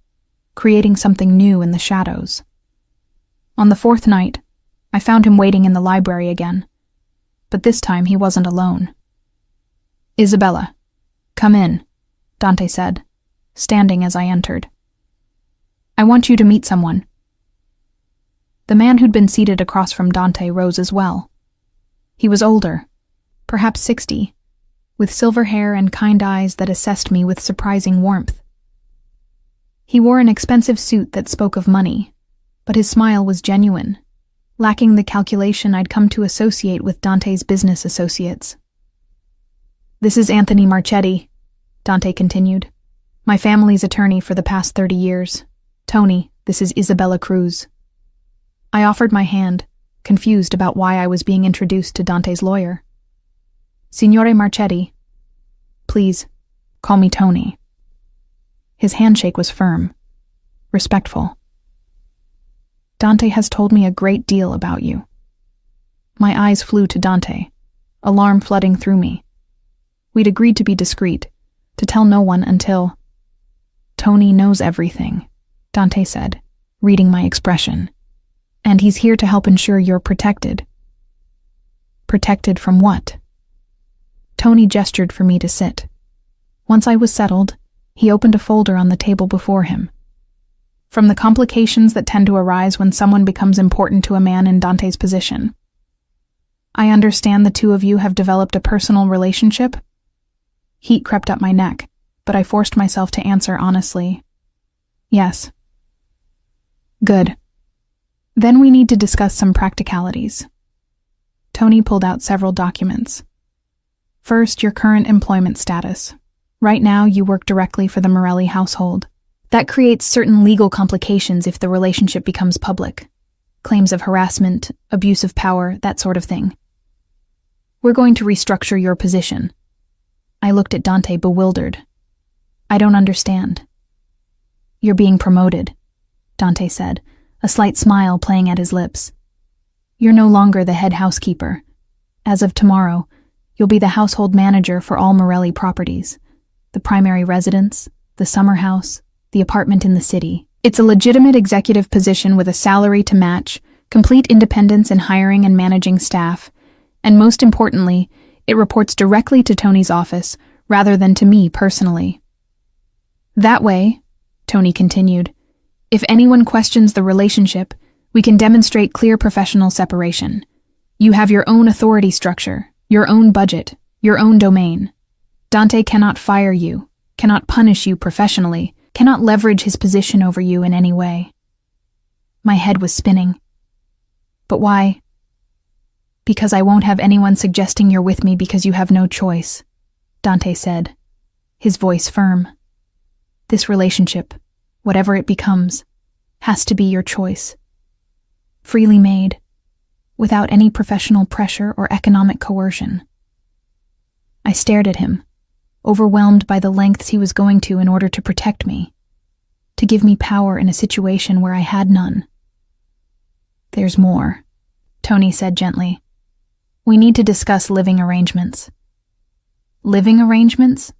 creating something new in the shadows. On the 4th night, I found him waiting in the library again, but this time he wasn't alone. "Isabella, come in," Dante said, standing as I entered. "I want you to meet someone." The man who'd been seated across from Dante rose as well. He was older, perhaps 60, with silver hair and kind eyes that assessed me with surprising warmth. He wore an expensive suit that spoke of money, but his smile was genuine, lacking the calculation I'd come to associate with Dante's business associates. "This is Anthony Marchetti," Dante continued. "My family's attorney for the past 30 years. Tony, this is Isabella Cruz." I offered my hand, confused about why I was being introduced to Dante's lawyer. "Signore Marchetti, please, call me Tony." His handshake was firm, respectful. "Dante has told me a great deal about you." My eyes flew to Dante, alarm flooding through me. We'd agreed to be discreet, to tell no one until... "Tony knows everything," Dante said, reading my expression. "And he's here to help ensure you're protected." "Protected from what?" Tony gestured for me to sit. Once I was settled, he opened a folder on the table before him. "From the complications that tend to arise when someone becomes important to a man in Dante's position. I understand the two of you have developed a personal relationship?" Heat crept up my neck, but I forced myself to answer honestly. "Yes." "Good. Then we need to discuss some practicalities." Tony pulled out several documents. "First, your current employment status. Right now, you work directly for the Morelli household. That creates certain legal complications if the relationship becomes public. Claims of harassment, abuse of power, that sort of thing. We're going to restructure your position." I looked at Dante bewildered. "I don't understand." "You're being promoted," Dante said, a slight smile playing at his lips. "You're no longer the head housekeeper. As of tomorrow, you'll be the household manager for all Morelli properties. The primary residence, the summer house, the apartment in the city, It's a legitimate executive position with a salary to match, complete independence in hiring and managing staff, and most importantly, it reports directly to Tony's office rather than to me personally. That way, Tony continued, if anyone questions the relationship, we can demonstrate clear professional separation. You have your own authority structure, your own budget, your own domain. Dante cannot fire you, cannot punish you professionally, cannot leverage his position over you in any way. My head was spinning. But why? Because I won't have anyone suggesting you're with me because you have no choice, Dante said, his voice firm. This relationship, whatever it becomes, has to be your choice. Freely made, without any professional pressure or economic coercion. I stared at him, overwhelmed by the lengths he was going to in order to protect me, to give me power in a situation where I had none. There's more, Tony said gently. We need to discuss living arrangements. Living arrangements?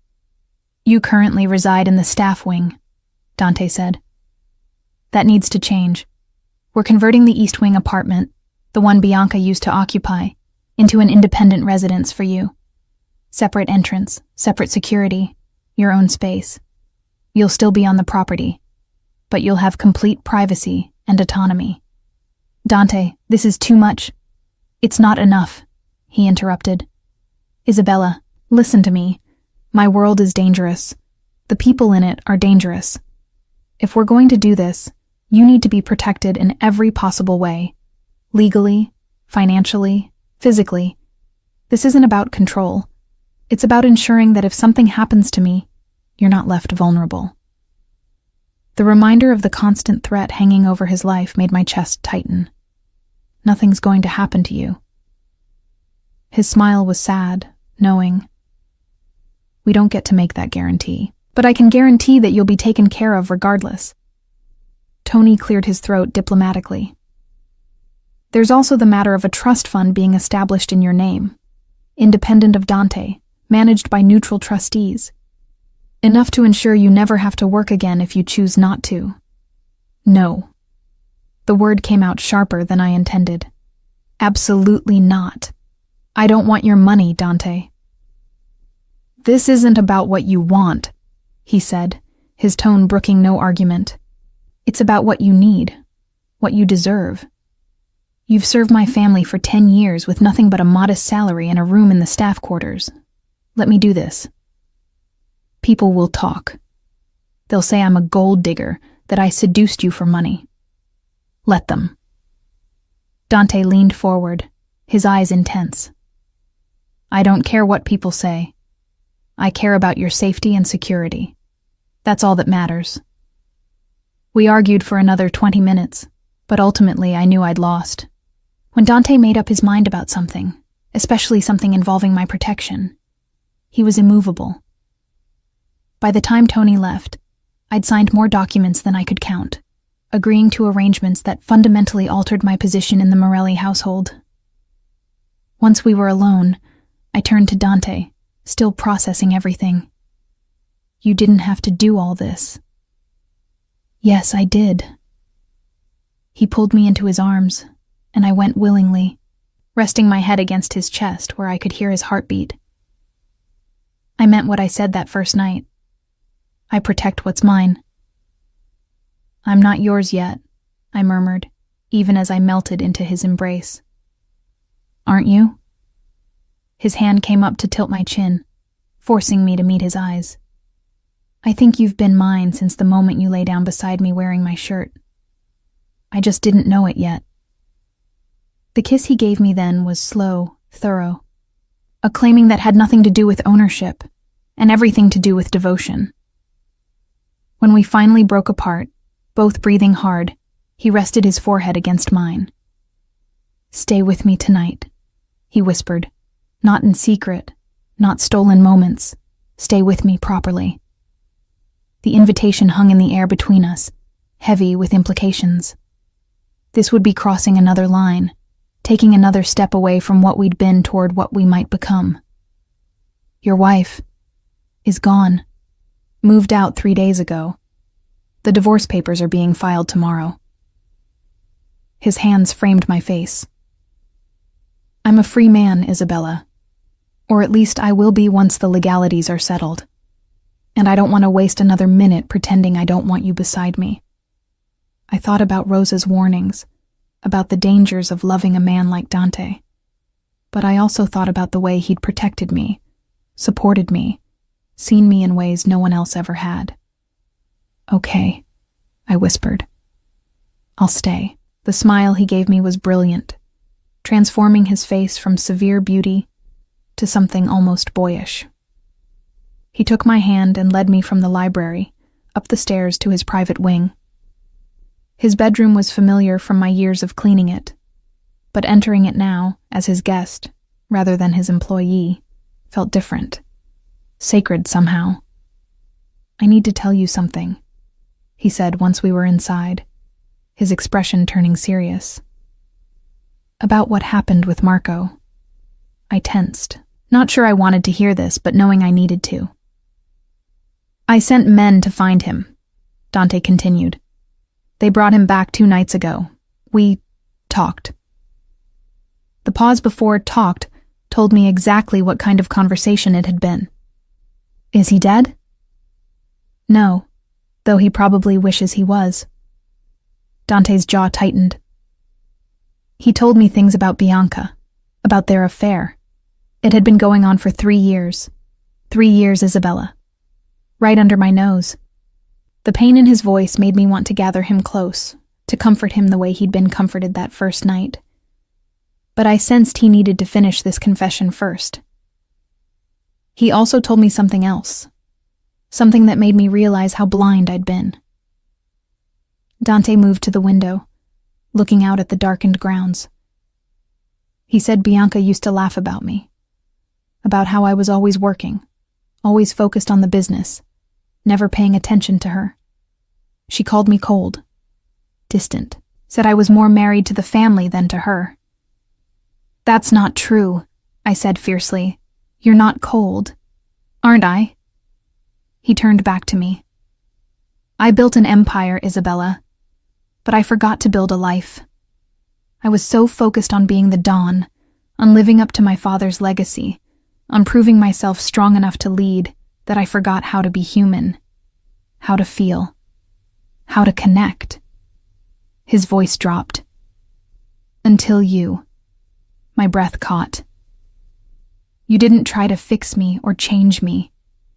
You currently reside in the staff wing, Dante said. That needs to change. We're converting the East Wing apartment, the one Bianca used to occupy, into an independent residence for you. Separate entrance, separate security, your own space. You'll still be on the property, but you'll have complete privacy and autonomy. Dante, this is too much. It's not enough, he interrupted. Isabella, listen to me. My world is dangerous. The people in it are dangerous. If we're going to do this, you need to be protected in every possible way. Legally, financially, physically. This isn't about control. It's about ensuring that if something happens to me, you're not left vulnerable. The reminder of the constant threat hanging over his life made my chest tighten. Nothing's going to happen to you. His smile was sad, knowing. We don't get to make that guarantee, but I can guarantee that you'll be taken care of regardless. Tony cleared his throat diplomatically. There's also the matter of a trust fund being established in your name, independent of Dante, managed by neutral trustees. Enough to ensure you never have to work again if you choose not to. No. The word came out sharper than I intended. Absolutely not. I don't want your money, Dante. This isn't about what you want, he said, his tone brooking no argument. It's about what you need, what you deserve. You've served my family for 10 years with nothing but a modest salary and a room in the staff quarters. Let me do this. People will talk. They'll say I'm a gold digger, that I seduced you for money. Let them. Dante leaned forward, his eyes intense. I don't care what people say. I care about your safety and security. That's all that matters. We argued for another 20 minutes, but ultimately I knew I'd lost. When Dante made up his mind about something, especially something involving my protection, he was immovable. By the time Tony left, I'd signed more documents than I could count, agreeing to arrangements that fundamentally altered my position in the Morelli household. Once we were alone, I turned to Dante, still processing everything. You didn't have to do all this. Yes, I did. He pulled me into his arms, and I went willingly, resting my head against his chest where I could hear his heartbeat. I meant what I said that first night. I protect what's mine. I'm not yours yet, I murmured, even as I melted into his embrace. Aren't you? His hand came up to tilt my chin, forcing me to meet his eyes. I think you've been mine since the moment you lay down beside me wearing my shirt. I just didn't know it yet. The kiss he gave me then was slow, thorough, a claiming that had nothing to do with ownership, and everything to do with devotion. When we finally broke apart, both breathing hard, he rested his forehead against mine. Stay with me tonight, he whispered, not in secret, not stolen moments. Stay with me properly. The invitation hung in the air between us, heavy with implications. This would be crossing another line, taking another step away from what we'd been toward what we might become. Your wife is gone, moved out 3 days ago. The divorce papers are being filed tomorrow. His hands framed my face. I'm a free man, Isabella. Or at least I will be once the legalities are settled. And I don't want to waste another minute pretending I don't want you beside me. I thought about Rosa's warnings, about the dangers of loving a man like Dante. But I also thought about the way he'd protected me, supported me, seen me in ways no one else ever had. Okay, I whispered. I'll stay. The smile he gave me was brilliant, transforming his face from severe beauty to something almost boyish. He took my hand and led me from the library, up the stairs to his private wing. His bedroom was familiar from my years of cleaning it, but entering it now, as his guest, rather than his employee, felt different, sacred somehow. I need to tell you something, he said once we were inside, his expression turning serious. About what happened with Marco. I tensed, not sure I wanted to hear this, but knowing I needed to. I sent men to find him, Dante continued. They brought him back 2 nights ago. We talked. The pause before talked told me exactly what kind of conversation it had been. Is he dead? No, though he probably wishes he was. Dante's jaw tightened. He told me things about Bianca, about their affair. It had been going on for 3 years. 3 years, Isabella. Right under my nose. The pain in his voice made me want to gather him close, to comfort him the way he'd been comforted that first night. But I sensed he needed to finish this confession first. He also told me something else, something that made me realize how blind I'd been. Dante moved to the window, looking out at the darkened grounds. He said Bianca used to laugh about me, about how I was always working, always focused on the business, never paying attention to her. She called me cold, distant, said I was more married to the family than to her. That's not true, I said fiercely. You're not cold, aren't I? He turned back to me. I built an empire, Isabella, but I forgot to build a life. I was so focused on being the Dawn, on living up to my father's legacy, on proving myself strong enough to lead, that I forgot how to be human, how to feel, how to connect. His voice dropped. Until you. My breath caught. You didn't try to fix me or change me,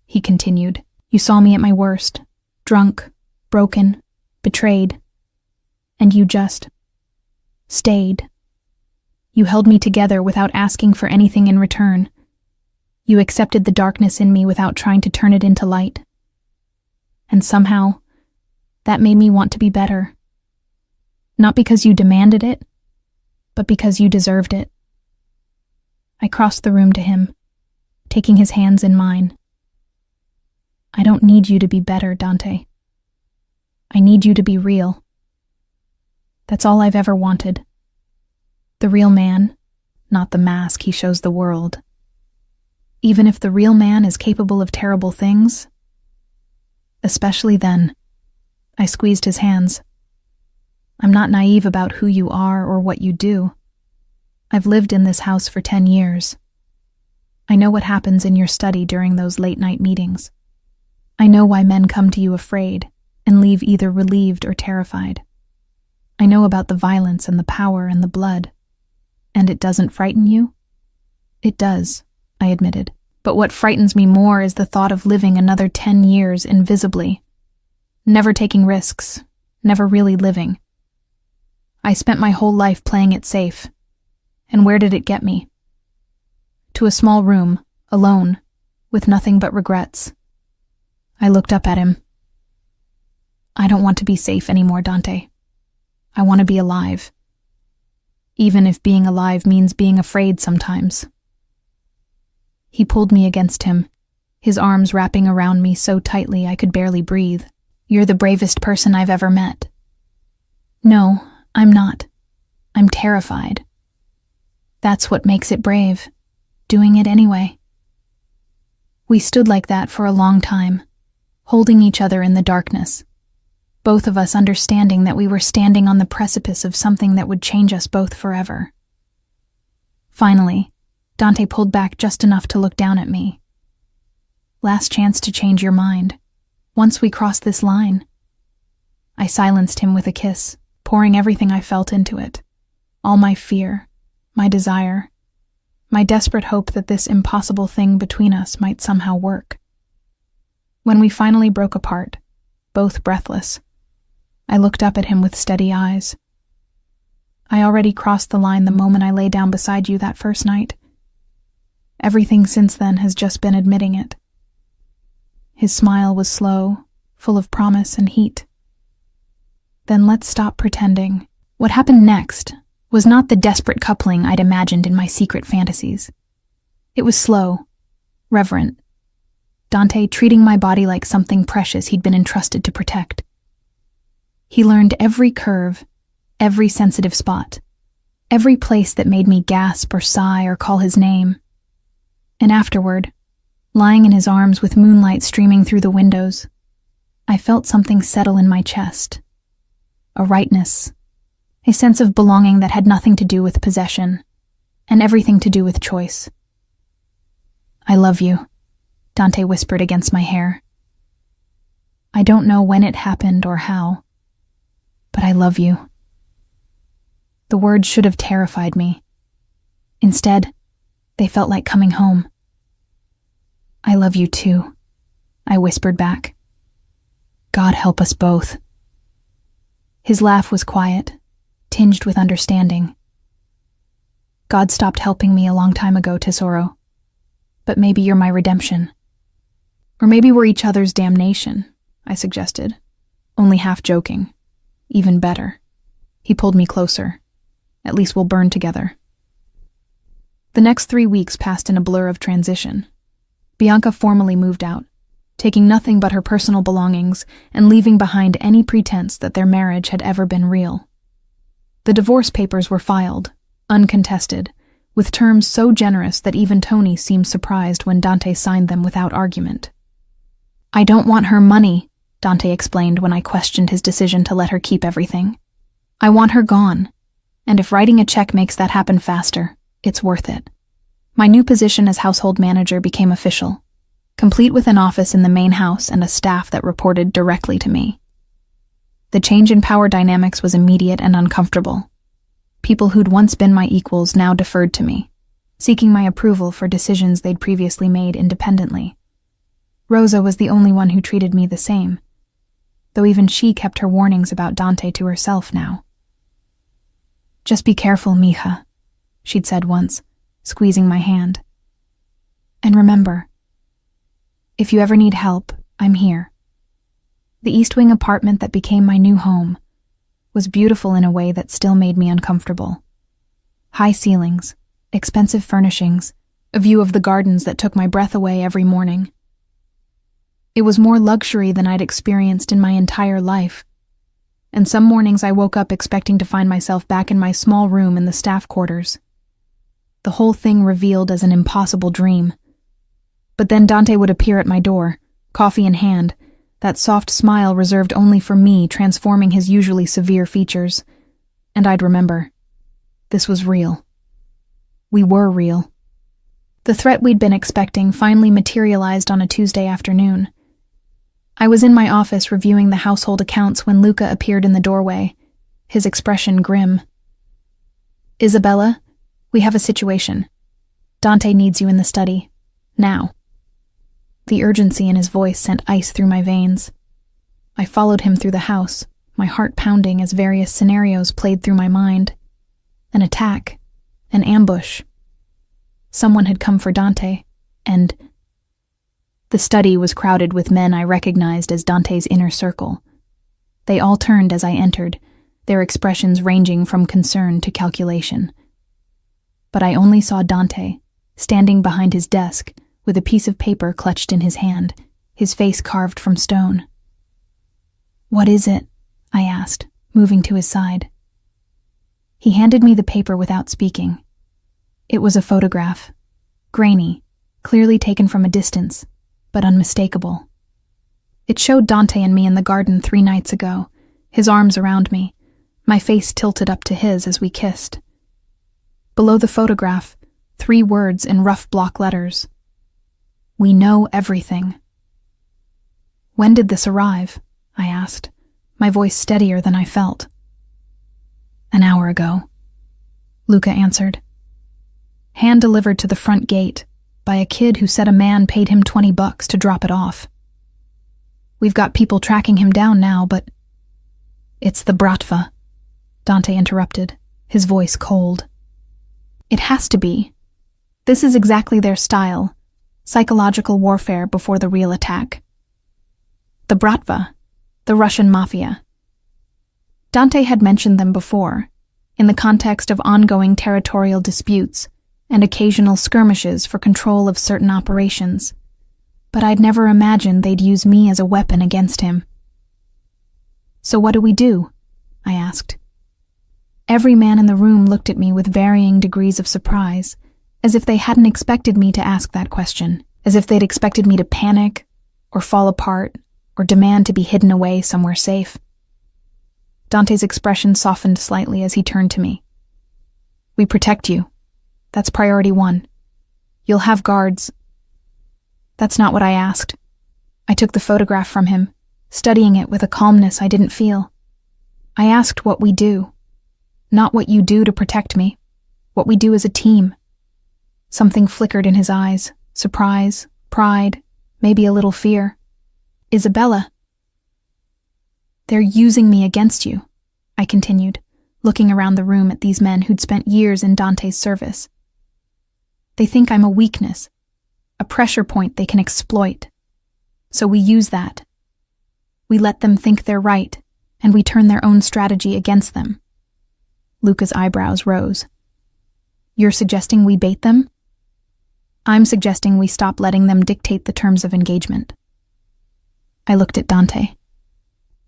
he continued. You saw me at my worst, drunk, broken, betrayed. And you just stayed. You held me together without asking for anything in return. You accepted the darkness in me without trying to turn it into light. And somehow, that made me want to be better. Not because you demanded it, but because you deserved it. I crossed the room to him, taking his hands in mine. I don't need you to be better, Dante. I need you to be real. That's all I've ever wanted. The real man, not the mask he shows the world. Even if the real man is capable of terrible things, especially then. I squeezed his hands. I'm not naive about who you are or what you do. I've lived in this house for 10 years. I know what happens in your study during those late-night meetings. I know why men come to you afraid and leave either relieved or terrified. I know about the violence and the power and the blood. And it doesn't frighten you? It does, I admitted. But what frightens me more is the thought of living another 10 years invisibly. Never taking risks, never really living. I spent my whole life playing it safe. And where did it get me? To a small room, alone, with nothing but regrets. I looked up at him. I don't want to be safe anymore, Dante. I want to be alive. Even if being alive means being afraid sometimes. He pulled me against him, his arms wrapping around me so tightly I could barely breathe. You're the bravest person I've ever met. No, I'm not. I'm terrified. That's what makes it brave, doing it anyway. We stood like that for a long time, holding each other in the darkness. both of us understanding that we were standing on the precipice of something that would change us both forever. Finally, Dante pulled back just enough to look down at me. "Last chance to change your mind. Once we cross this line." I silenced him with a kiss, pouring everything I felt into it. All my fear, my desire, my desperate hope that this impossible thing between us might somehow work. When we finally broke apart, both breathless, I looked up at him with steady eyes. "I already crossed the line the moment I lay down beside you that first night. Everything since then has just been admitting it." His smile was slow, full of promise and heat. "Then let's stop pretending." What happened next was not the desperate coupling I'd imagined in my secret fantasies. It was slow, reverent. Dante treating my body like something precious he'd been entrusted to protect. He learned every curve, every sensitive spot, every place that made me gasp or sigh or call his name. And afterward, lying in his arms with moonlight streaming through the windows, I felt something settle in my chest. A rightness, a sense of belonging that had nothing to do with possession, and everything to do with choice. "I love you," Dante whispered against my hair. "I don't know when it happened or how, but I love you." The words should have terrified me. Instead, they felt like coming home. "I love you too," I whispered back. "God help us both." His laugh was quiet, tinged with understanding. "God stopped helping me a long time ago, Tesoro. But maybe you're my redemption." "Or maybe we're each other's damnation," I suggested, only half joking. "Even better." He pulled me closer. "At least we'll burn together." The next 3 weeks passed in a blur of transition. Bianca formally moved out, taking nothing but her personal belongings and leaving behind any pretense that their marriage had ever been real. The divorce papers were filed, uncontested, with terms so generous that even Tony seemed surprised when Dante signed them without argument. "I don't want her money," Dante explained when I questioned his decision to let her keep everything. "I want her gone, and if writing a check makes that happen faster, it's worth it." My new position as household manager became official, complete with an office in the main house and a staff that reported directly to me. The change in power dynamics was immediate and uncomfortable. People who'd once been my equals now deferred to me, seeking my approval for decisions they'd previously made independently. Rosa was the only one who treated me the same, though even she kept her warnings about Dante to herself now. "Just be careful, mija," she'd said once, squeezing my hand. "And remember, if you ever need help, I'm here." The East Wing apartment that became my new home was beautiful in a way that still made me uncomfortable. High ceilings, expensive furnishings, a view of the gardens that took my breath away every morning. It was more luxury than I'd experienced in my entire life, and some mornings I woke up expecting to find myself back in my small room in the staff quarters. The whole thing revealed as an impossible dream. But then Dante would appear at my door, coffee in hand, that soft smile reserved only for me transforming his usually severe features, and I'd remember. This was real. We were real. The threat we'd been expecting finally materialized on a Tuesday afternoon. I was in my office reviewing the household accounts when Luca appeared in the doorway, his expression grim. "Isabella, we have a situation. Dante needs you in the study. Now." The urgency in his voice sent ice through my veins. I followed him through the house, my heart pounding as various scenarios played through my mind. An attack, an ambush. Someone had come for Dante, and the study was crowded with men I recognized as Dante's inner circle. They all turned as I entered, their expressions ranging from concern to calculation. But I only saw Dante, standing behind his desk, with a piece of paper clutched in his hand, his face carved from stone. "What is it?" I asked, moving to his side. He handed me the paper without speaking. It was a photograph, grainy, clearly taken from a distance, but unmistakable. It showed Dante and me in the garden 3 nights ago, his arms around me, my face tilted up to his as we kissed. Below the photograph, 3 words in rough block letters. We know everything. When did this arrive? I asked, my voice steadier than I felt. An hour ago, Luca answered. Hand-delivered to the front gate by a kid who said a man paid him $20 to drop it off. We've got people tracking him down now, but... It's the Bratva, Dante interrupted, his voice cold. It has to be. This is exactly their style, psychological warfare before the real attack. The Bratva, the Russian Mafia. Dante had mentioned them before, in the context of ongoing territorial disputes and occasional skirmishes for control of certain operations, but I'd never imagined they'd use me as a weapon against him. So what do we do? I asked. Every man in the room looked at me with varying degrees of surprise, as if they hadn't expected me to ask that question, as if they'd expected me to panic, or fall apart, or demand to be hidden away somewhere safe. Dante's expression softened slightly as he turned to me. We protect you. That's priority 1. You'll have guards. That's not what I asked. I took the photograph from him, studying it with a calmness I didn't feel. I asked what we do. Not what you do to protect me. What we do as a team. Something flickered in his eyes. Surprise, pride, maybe a little fear. Isabella. They're using me against you, I continued, looking around the room at these men who'd spent years in Dante's service. They think I'm a weakness, a pressure point they can exploit. So we use that. We let them think they're right, and we turn their own strategy against them. Luca's eyebrows rose. You're suggesting we bait them? I'm suggesting we stop letting them dictate the terms of engagement. I looked at Dante.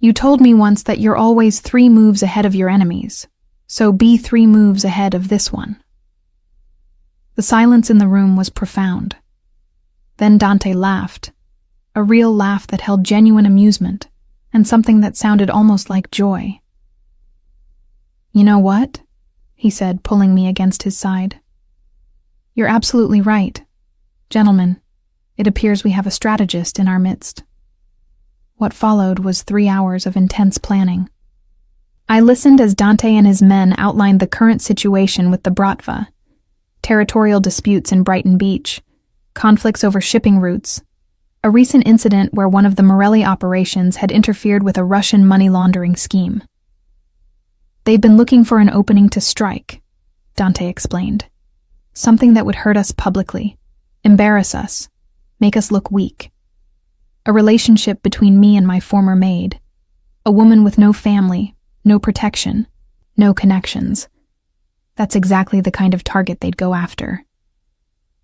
You told me once that you're always 3 moves ahead of your enemies, so be 3 moves ahead of this one. The silence in the room was profound. Then Dante laughed, a real laugh that held genuine amusement, and something that sounded almost like joy. You know what? He said, pulling me against his side. You're absolutely right. Gentlemen, it appears we have a strategist in our midst. What followed was 3 hours of intense planning. I listened as Dante and his men outlined the current situation with the Bratva, territorial disputes in Brighton Beach, conflicts over shipping routes, a recent incident where one of the Morelli operations had interfered with a Russian money laundering scheme. They've been looking for an opening to strike, Dante explained. Something that would hurt us publicly, embarrass us, make us look weak. A relationship between me and my former maid, a woman with no family, no protection, no connections. That's exactly the kind of target they'd go after.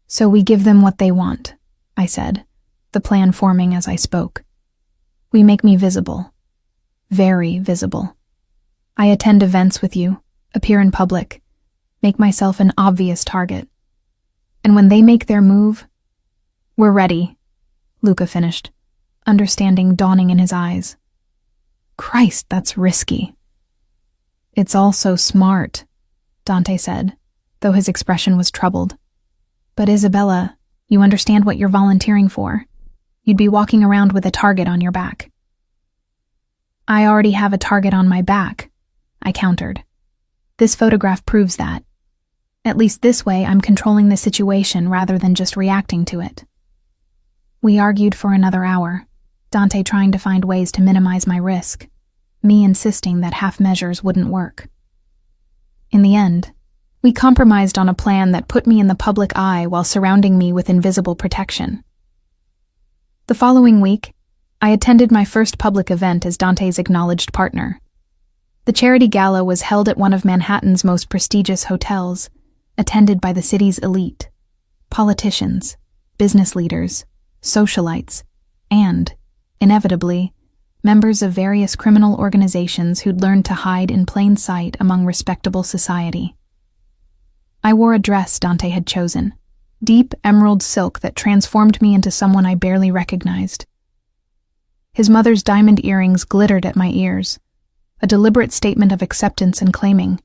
So we give them what they want, I said, the plan forming as I spoke. We make me visible. Very visible. I attend events with you, appear in public, make myself an obvious target. And when they make their move, we're ready, Luca finished, understanding dawning in his eyes. Christ, that's risky. It's all so smart, Dante said, though his expression was troubled. But Isabella, you understand what you're volunteering for. You'd be walking around with a target on your back. I already have a target on my back, I countered. This photograph proves that. At least this way I'm controlling the situation rather than just reacting to it. We argued for another hour, Dante trying to find ways to minimize my risk, me insisting that half measures wouldn't work. In the end, we compromised on a plan that put me in the public eye while surrounding me with invisible protection. The following week, I attended my first public event as Dante's acknowledged partner. The charity gala was held at one of Manhattan's most prestigious hotels, attended by the city's elite, politicians, business leaders, socialites, and, inevitably, members of various criminal organizations who'd learned to hide in plain sight among respectable society. I wore a dress Dante had chosen, deep emerald silk that transformed me into someone I barely recognized. His mother's diamond earrings glittered at my ears, a deliberate statement of acceptance and claiming.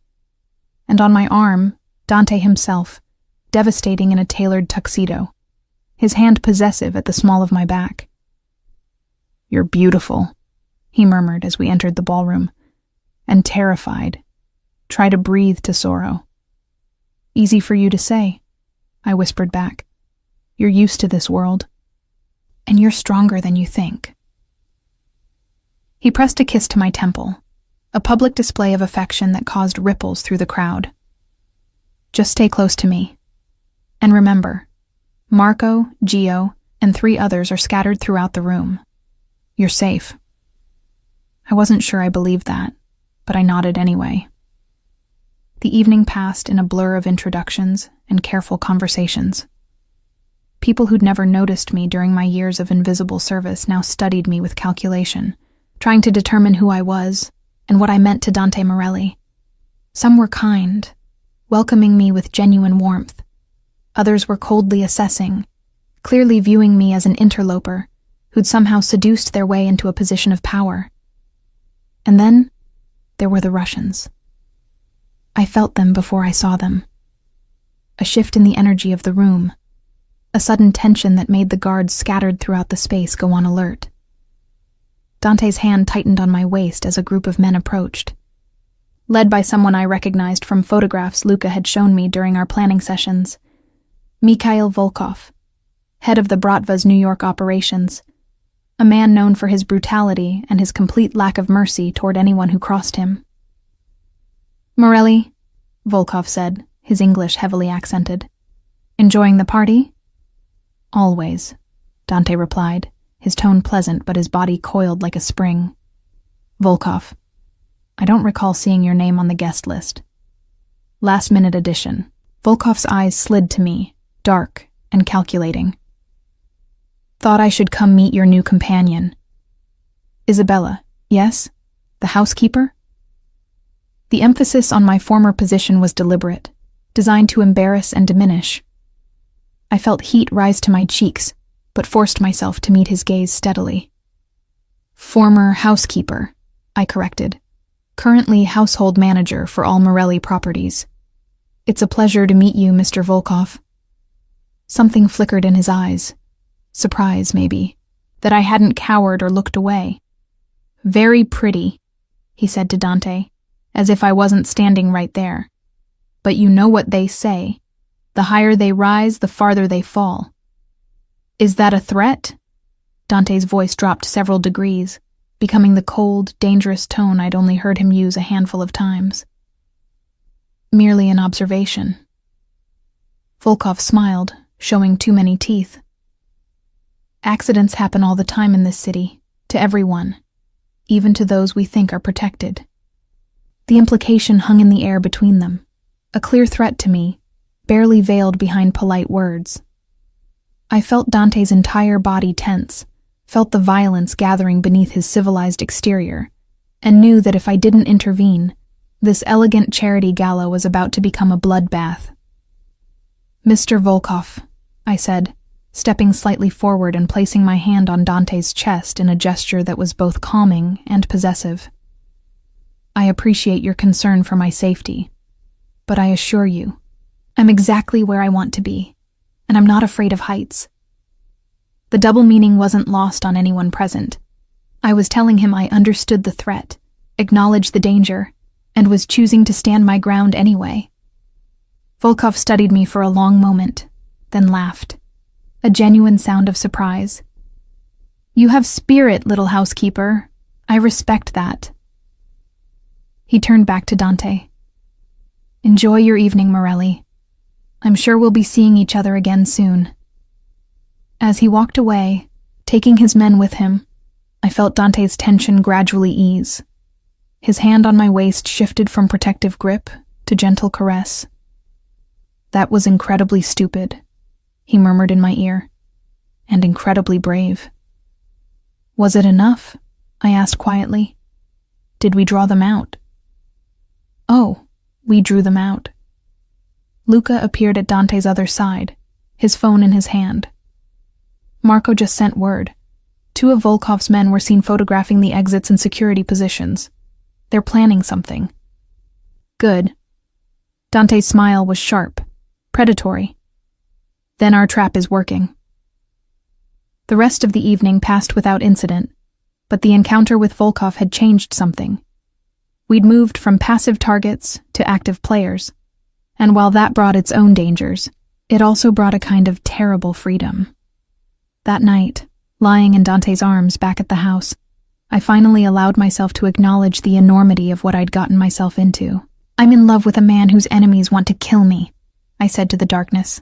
And on my arm, Dante himself, devastating in a tailored tuxedo, his hand possessive at the small of my back. "You're beautiful," he murmured as we entered the ballroom, and terrified, try to breathe to sorrow. "Easy for you to say," I whispered back. "You're used to this world, and you're stronger than you think." He pressed a kiss to my temple, a public display of affection that caused ripples through the crowd. "Just stay close to me. And remember, Marco, Gio, and 3 others are scattered throughout the room. You're safe." I wasn't sure I believed that, but I nodded anyway. The evening passed in a blur of introductions and careful conversations. People who'd never noticed me during my years of invisible service now studied me with calculation, trying to determine who I was and what I meant to Dante Morelli. Some were kind, welcoming me with genuine warmth. Others were coldly assessing, clearly viewing me as an interloper who'd somehow seduced their way into a position of power. And then there were the Russians. I felt them before I saw them. A shift in the energy of the room, a sudden tension that made the guards scattered throughout the space go on alert. Dante's hand tightened on my waist as a group of men approached. Led by someone I recognized from photographs Luca had shown me during our planning sessions, Mikhail Volkov, head of the Bratva's New York operations, a man known for his brutality and his complete lack of mercy toward anyone who crossed him. "Morelli," Volkov said, his English heavily accented. "Enjoying the party?" "Always," Dante replied, his tone pleasant but his body coiled like a spring. "Volkov, I don't recall seeing your name on the guest list." "Last-minute addition." Volkov's eyes slid to me, dark and calculating. "Thought I should come meet your new companion. Isabella, yes? The housekeeper?" The emphasis on my former position was deliberate, designed to embarrass and diminish. I felt heat rise to my cheeks, but forced myself to meet his gaze steadily. "Former housekeeper," I corrected. "Currently household manager for all Morelli properties. It's a pleasure to meet you, Mr. Volkov." Something flickered in his eyes. Surprise, maybe, that I hadn't cowered or looked away. "Very pretty," he said to Dante, as if I wasn't standing right there. "But you know what they say. The higher they rise, the farther they fall." "Is that a threat?" Dante's voice dropped several degrees, becoming the cold, dangerous tone I'd only heard him use a handful of times. "Merely an observation." Volkov smiled, showing too many teeth. "Accidents happen all the time in this city, to everyone, even to those we think are protected." The implication hung in the air between them, a clear threat to me, barely veiled behind polite words. I felt Dante's entire body tense, felt the violence gathering beneath his civilized exterior, and knew that if I didn't intervene, this elegant charity gala was about to become a bloodbath. "Mr. Volkov," I said, stepping slightly forward and placing my hand on Dante's chest in a gesture that was both calming and possessive. "I appreciate your concern for my safety, but I assure you, I'm exactly where I want to be, and I'm not afraid of heights." The double meaning wasn't lost on anyone present. I was telling him I understood the threat, acknowledged the danger, and was choosing to stand my ground anyway. Volkov studied me for a long moment, then laughed, a genuine sound of surprise. "You have spirit, little housekeeper. I respect that." He turned back to Dante. "Enjoy your evening, Morelli. I'm sure we'll be seeing each other again soon." As he walked away, taking his men with him, I felt Dante's tension gradually ease. His hand on my waist shifted from protective grip to gentle caress. "That was incredibly stupid," he murmured in my ear, "and incredibly brave." "Was it enough?" I asked quietly. "Did we draw them out?" "Oh, we drew them out." Luca appeared at Dante's other side, his phone in his hand. Marco just sent word. 2 of Volkov's men were seen photographing the exits and security positions. They're planning something. Good. Dante's smile was sharp, predatory. Then our trap is working. The rest of the evening passed without incident, but the encounter with Volkov had changed something. We'd moved from passive targets to active players, and while that brought its own dangers, it also brought a kind of terrible freedom. That night, lying in Dante's arms back at the house, I finally allowed myself to acknowledge the enormity of what I'd gotten myself into. "I'm in love with a man whose enemies want to kill me," I said to the darkness.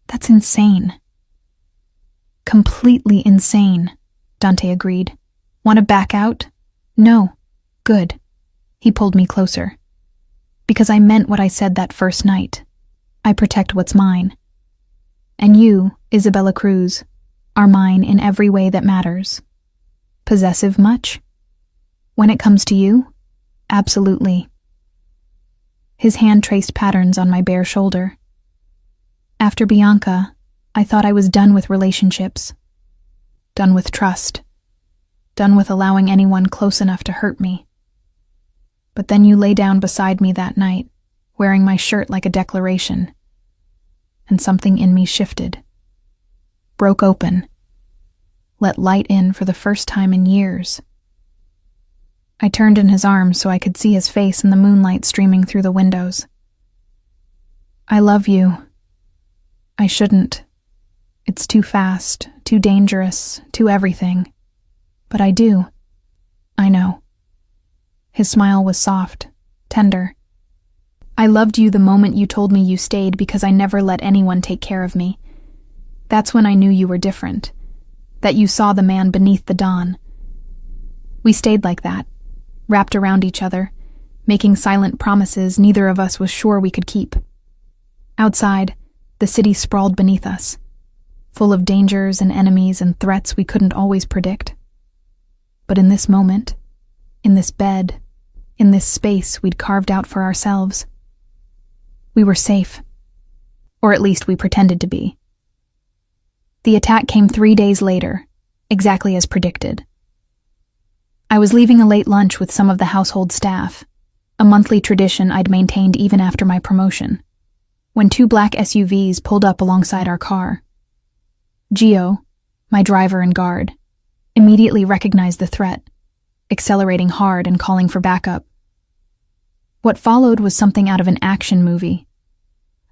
"That's insane." "Completely insane," Dante agreed. "Want to back out?" "No." "Good." He pulled me closer. "Because I meant what I said that first night. I protect what's mine. And you, Isabella Cruz, are mine in every way that matters. Possessive much? When it comes to you? Absolutely." His hand traced patterns on my bare shoulder. After Bianca, I thought I was done with relationships. Done with trust. Done with allowing anyone close enough to hurt me. But then you lay down beside me that night, wearing my shirt like a declaration. And something in me shifted. Broke open. Let light in for the first time in years. I turned in his arms so I could see his face in the moonlight streaming through the windows. "I love you. I shouldn't. It's too fast, too dangerous, too everything. But I do. I know." His smile was soft, tender. "I loved you the moment you told me you stayed because I never let anyone take care of me. That's when I knew you were different, that you saw the man beneath the dawn. We stayed like that, wrapped around each other, making silent promises neither of us was sure we could keep. Outside, the city sprawled beneath us, full of dangers and enemies and threats we couldn't always predict. But in this moment, in this bed, in this space we'd carved out for ourselves, we were safe. Or at least we pretended to be. The attack came 3 days later, exactly as predicted. I was leaving a late lunch with some of the household staff, a monthly tradition I'd maintained even after my promotion, when 2 black SUVs pulled up alongside our car. Gio, my driver and guard, immediately recognized the threat, accelerating hard and calling for backup. What followed was something out of an action movie,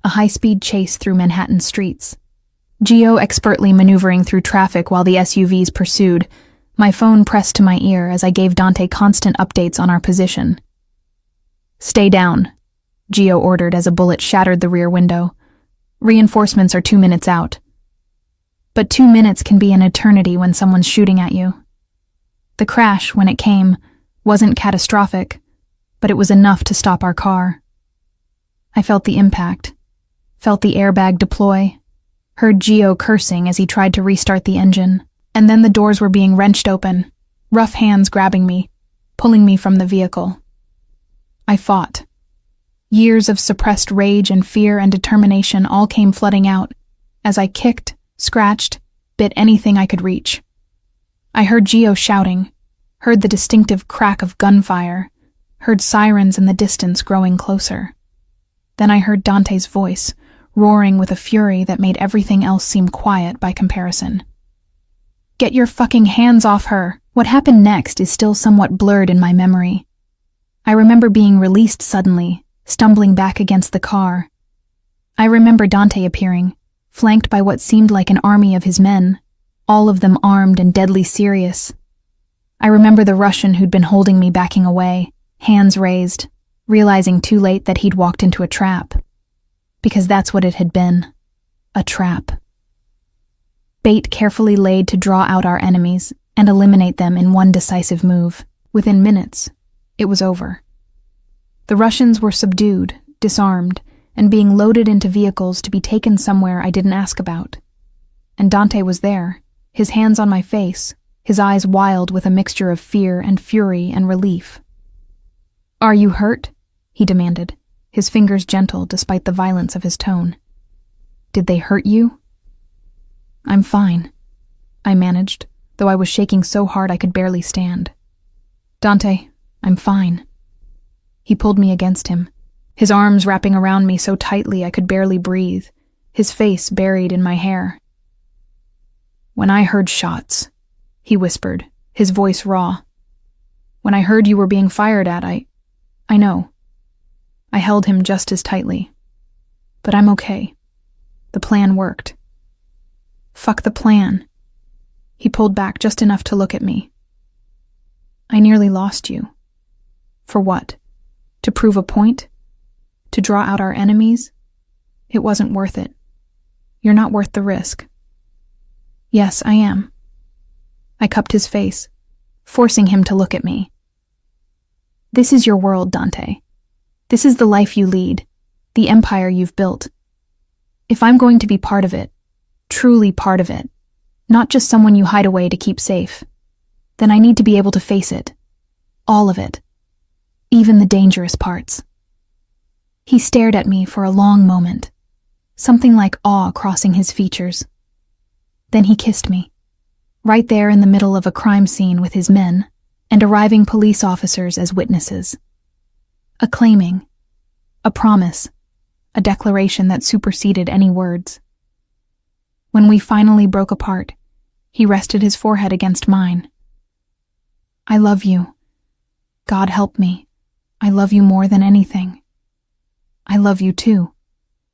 a high-speed chase through Manhattan streets. Gio expertly maneuvering through traffic while the SUVs pursued, my phone pressed to my ear as I gave Dante constant updates on our position. "Stay down," Gio ordered as a bullet shattered the rear window. "Reinforcements are 2 minutes out." But 2 minutes can be an eternity when someone's shooting at you. The crash, when it came, wasn't catastrophic, but it was enough to stop our car. I felt the impact, felt the airbag deploy, heard Gio cursing as he tried to restart the engine, and then the doors were being wrenched open, rough hands grabbing me, pulling me from the vehicle. I fought. Years of suppressed rage and fear and determination all came flooding out as I kicked, scratched, bit anything I could reach. I heard Gio shouting, heard the distinctive crack of gunfire, heard sirens in the distance growing closer. Then I heard Dante's voice, roaring with a fury that made everything else seem quiet by comparison. "Get your fucking hands off her!" What happened next is still somewhat blurred in my memory. I remember being released suddenly, stumbling back against the car. I remember Dante appearing, flanked by what seemed like an army of his men, all of them armed and deadly serious. I remember the Russian who'd been holding me backing away, hands raised, realizing too late that he'd walked into a trap. Because that's what it had been, a trap. Bait carefully laid to draw out our enemies and eliminate them in one decisive move. Within minutes, it was over. The Russians were subdued, disarmed, and being loaded into vehicles to be taken somewhere I didn't ask about. And Dante was there, his hands on my face, his eyes wild with a mixture of fear and fury and relief. "Are you hurt?" he demanded, his fingers gentle despite the violence of his tone. "Did they hurt you?" "I'm fine," I managed, though I was shaking so hard I could barely stand. "Dante, I'm fine. He pulled me against him, his arms wrapping around me so tightly I could barely breathe, his face buried in my hair. When I heard shots, he whispered, his voice raw. When I heard you were being fired at, I know. I held him just as tightly. But I'm okay. The plan worked. Fuck the plan. He pulled back just enough to look at me. I nearly lost you. For what? To prove a point? To draw out our enemies? It wasn't worth it. You're not worth the risk. Yes, I am. I cupped his face, forcing him to look at me. This is your world, Dante. This is the life you lead, the empire you've built. If I'm going to be part of it, truly part of it, not just someone you hide away to keep safe, then I need to be able to face it. All of it. Even the dangerous parts. He stared at me for a long moment, something like awe crossing his features. Then he kissed me, right there in the middle of a crime scene with his men and arriving police officers as witnesses. A claiming, a promise, a declaration that superseded any words. When we finally broke apart, he rested his forehead against mine. I love you. God help me. I love you more than anything. I love you too,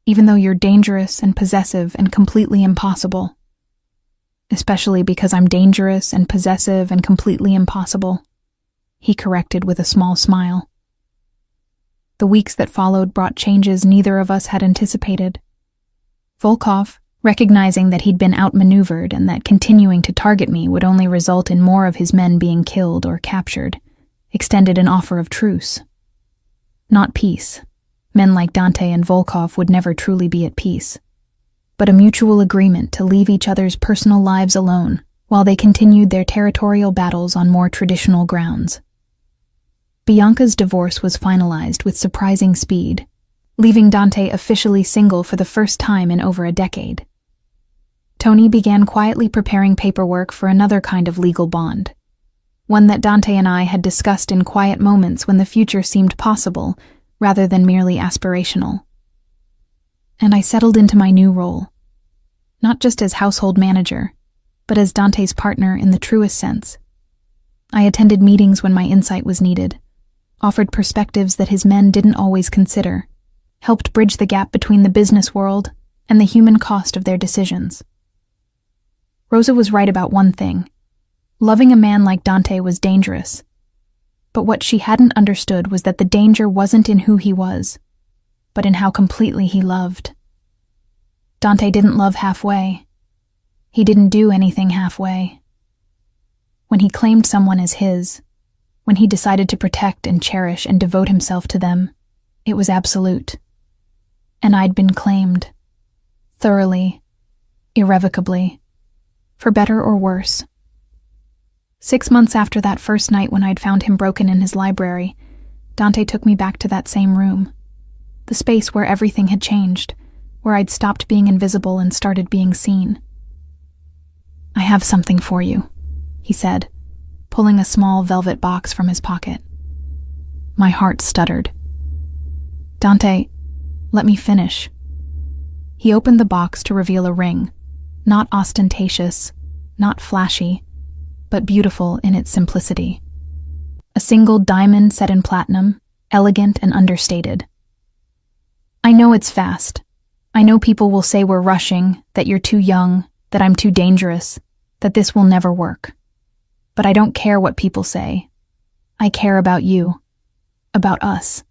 even though you're dangerous and possessive and completely impossible. Especially because I'm dangerous and possessive and completely impossible, he corrected with a small smile. The weeks that followed brought changes neither of us had anticipated. Volkov, recognizing that he'd been outmaneuvered and that continuing to target me would only result in more of his men being killed or captured, extended an offer of truce. Not peace. Men like Dante and Volkov would never truly be at peace. But a mutual agreement to leave each other's personal lives alone while they continued their territorial battles on more traditional grounds. Bianca's divorce was finalized with surprising speed, leaving Dante officially single for the first time in over a decade. Tony began quietly preparing paperwork for another kind of legal bond, one that Dante and I had discussed in quiet moments when the future seemed possible rather than merely aspirational. And I settled into my new role, not just as household manager, but as Dante's partner in the truest sense. I attended meetings when my insight was needed, offered perspectives that his men didn't always consider, helped bridge the gap between the business world and the human cost of their decisions. Rosa was right about one thing. Loving a man like Dante was dangerous. But what she hadn't understood was that the danger wasn't in who he was, but in how completely he loved. Dante didn't love halfway. He didn't do anything halfway. When he claimed someone as his, when he decided to protect and cherish and devote himself to them, it was absolute. And I'd been claimed. Thoroughly. Irrevocably. For better or worse. 6 months after that first night when I'd found him broken in his library, Dante took me back to that same room. The space where everything had changed, where I'd stopped being invisible and started being seen. I have something for you, he said, pulling a small velvet box from his pocket. My heart stuttered. Dante, let me finish. He opened the box to reveal a ring, not ostentatious, not flashy, but beautiful in its simplicity. A single diamond set in platinum, elegant and understated. I know it's fast. I know people will say we're rushing, that you're too young, that I'm too dangerous, that this will never work. But I don't care what people say. I care about you, about us,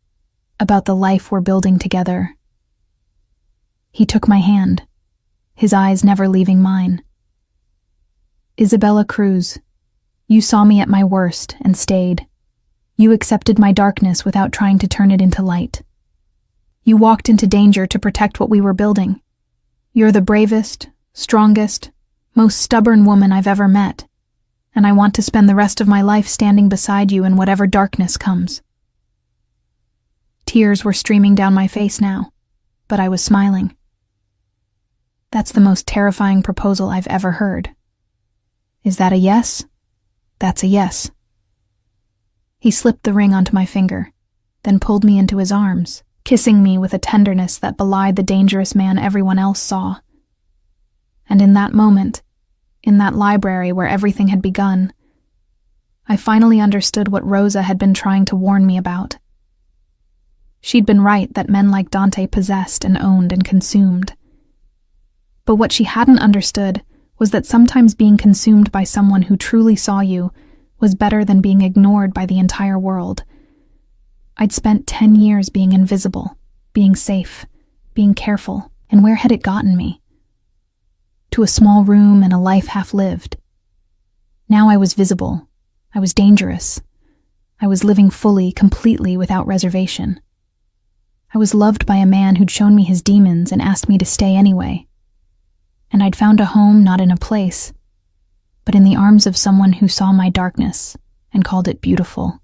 about the life we're building together. He took my hand, his eyes never leaving mine. Isabella Cruz, you saw me at my worst and stayed. You accepted my darkness without trying to turn it into light. You walked into danger to protect what we were building. You're the bravest, strongest, most stubborn woman I've ever met, and I want to spend the rest of my life standing beside you in whatever darkness comes. Tears were streaming down my face now, but I was smiling. That's the most terrifying proposal I've ever heard. Is that a yes? That's a yes. He slipped the ring onto my finger, then pulled me into his arms, kissing me with a tenderness that belied the dangerous man everyone else saw. And in that moment, in that library where everything had begun, I finally understood what Rosa had been trying to warn me about. She'd been right that men like Dante possessed and owned and consumed. But what she hadn't understood was that sometimes being consumed by someone who truly saw you was better than being ignored by the entire world. I'd spent 10 years being invisible, being safe, being careful, and where had it gotten me? To a small room and a life half-lived. Now I was visible. I was dangerous. I was living fully, completely, without reservation. I was loved by a man who'd shown me his demons and asked me to stay anyway. And I'd found a home not in a place, but in the arms of someone who saw my darkness and called it beautiful.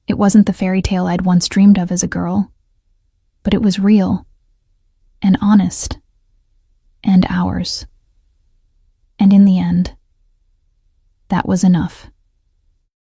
It wasn't the fairy tale I'd once dreamed of as a girl, but it was real and honest and ours. And in the end, that was enough.